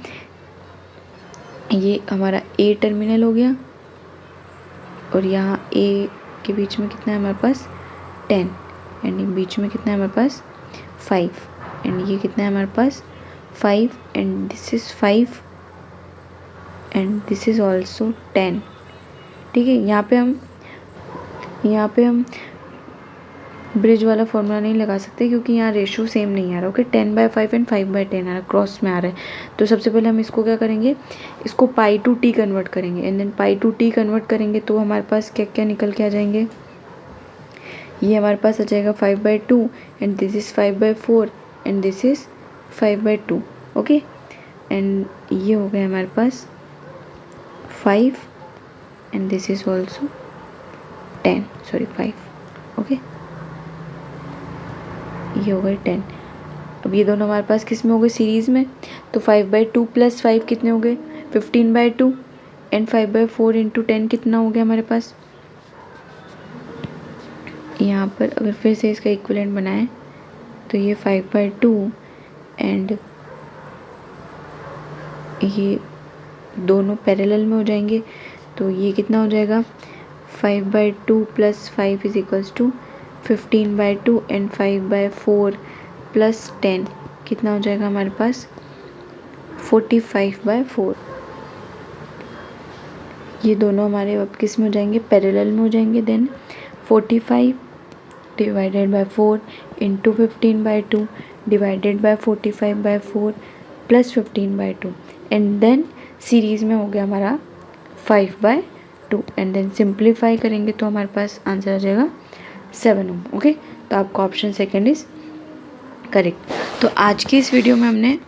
ये हमारा A टर्मिनल हो गया और यहाँ A के बीच में कितना है हमारे पास 10 एंड बीच में कितना है हमारे पास 5 एंड ये कितना है हमारे पास 5 and this is 5 and this is also 10. ठीक है. यहाँ पे हम ब्रिज वाला फॉर्मूला नहीं लगा सकते क्योंकि यहाँ रेशो सेम नहीं आ रहा। ओके, 10/5 एंड 5/10 आ रहा है, क्रॉस में आ रहा है। तो सबसे पहले हम इसको क्या करेंगे, इसको पाई टू टी कन्वर्ट करेंगे and then pi to T convert करेंगे तो हमारे पास क्या क्या निकल के आ जाएंगे। ये हमारे पास आ जाएगा 5/2 and this is 5/4 and this is 5/2। Okay, and ये हो गया हमारे पास 5 and this is also 10, sorry 5। Okay, ये हो गए 10। अब ये दोनों हमारे पास किस में हो गए, सीरीज़ में। तो 5/2 + 5 कितने हो गए, 15/2 एंड 5/4 इंटू 10 कितना हो गया हमारे पास। यहाँ पर अगर फिर से इसका इक्विवेलेंट बनाएं तो ये 5/2 एंड ये दोनों पैरेलल में हो जाएंगे। तो ये कितना हो जाएगा, 5/2 + 5 इज इक्वल्स टू 15/2 एंड 5/4 + 10 कितना हो जाएगा हमारे पास, 45/4। ये दोनों हमारे अब किस में हो जाएंगे, पैरेलल में हो जाएंगे। Then 45 divided by 4 into 15/2 divided by 45/4 + 15/2 and then series में हो गया हमारा 5/2 एंड देन सिंप्लीफाई करेंगे तो हमारे पास आंसर आ जाएगा 7 ओम। ओके, तो आपका ऑप्शन सेकंड इज करेक्ट। तो आज की इस वीडियो में हमने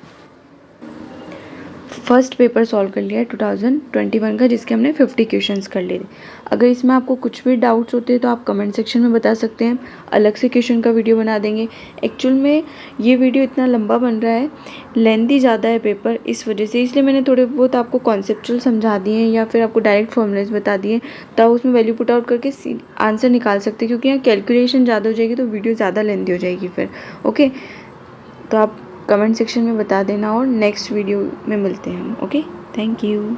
फर्स्ट पेपर सॉल्व कर लिया है 2021 का, जिसके हमने 50 क्वेश्चंस कर लिए थे। अगर इसमें आपको कुछ भी डाउट्स होते हैं तो आप कमेंट सेक्शन में बता सकते हैं, अलग से क्वेश्चन का वीडियो बना देंगे। एक्चुअल में ये वीडियो इतना लंबा बन रहा है, लेंथी ज़्यादा है पेपर, इस वजह से, इसलिए मैंने थोड़े बहुत आपको कॉन्सेप्चुअल समझा दिए हैं या फिर आपको डायरेक्ट फॉर्मूलाज बता दिए, तो आप उसमें वैल्यू पुट आउट करके आंसर निकाल सकते हैं, क्योंकि यहाँ कैलकुलेशन ज़्यादा हो जाएगी तो वीडियो ज़्यादा लेंथी हो जाएगी फिर। ओके, तो आप कमेंट सेक्शन में बता देना और नेक्स्ट वीडियो में मिलते हैं हम। Okay, thank you.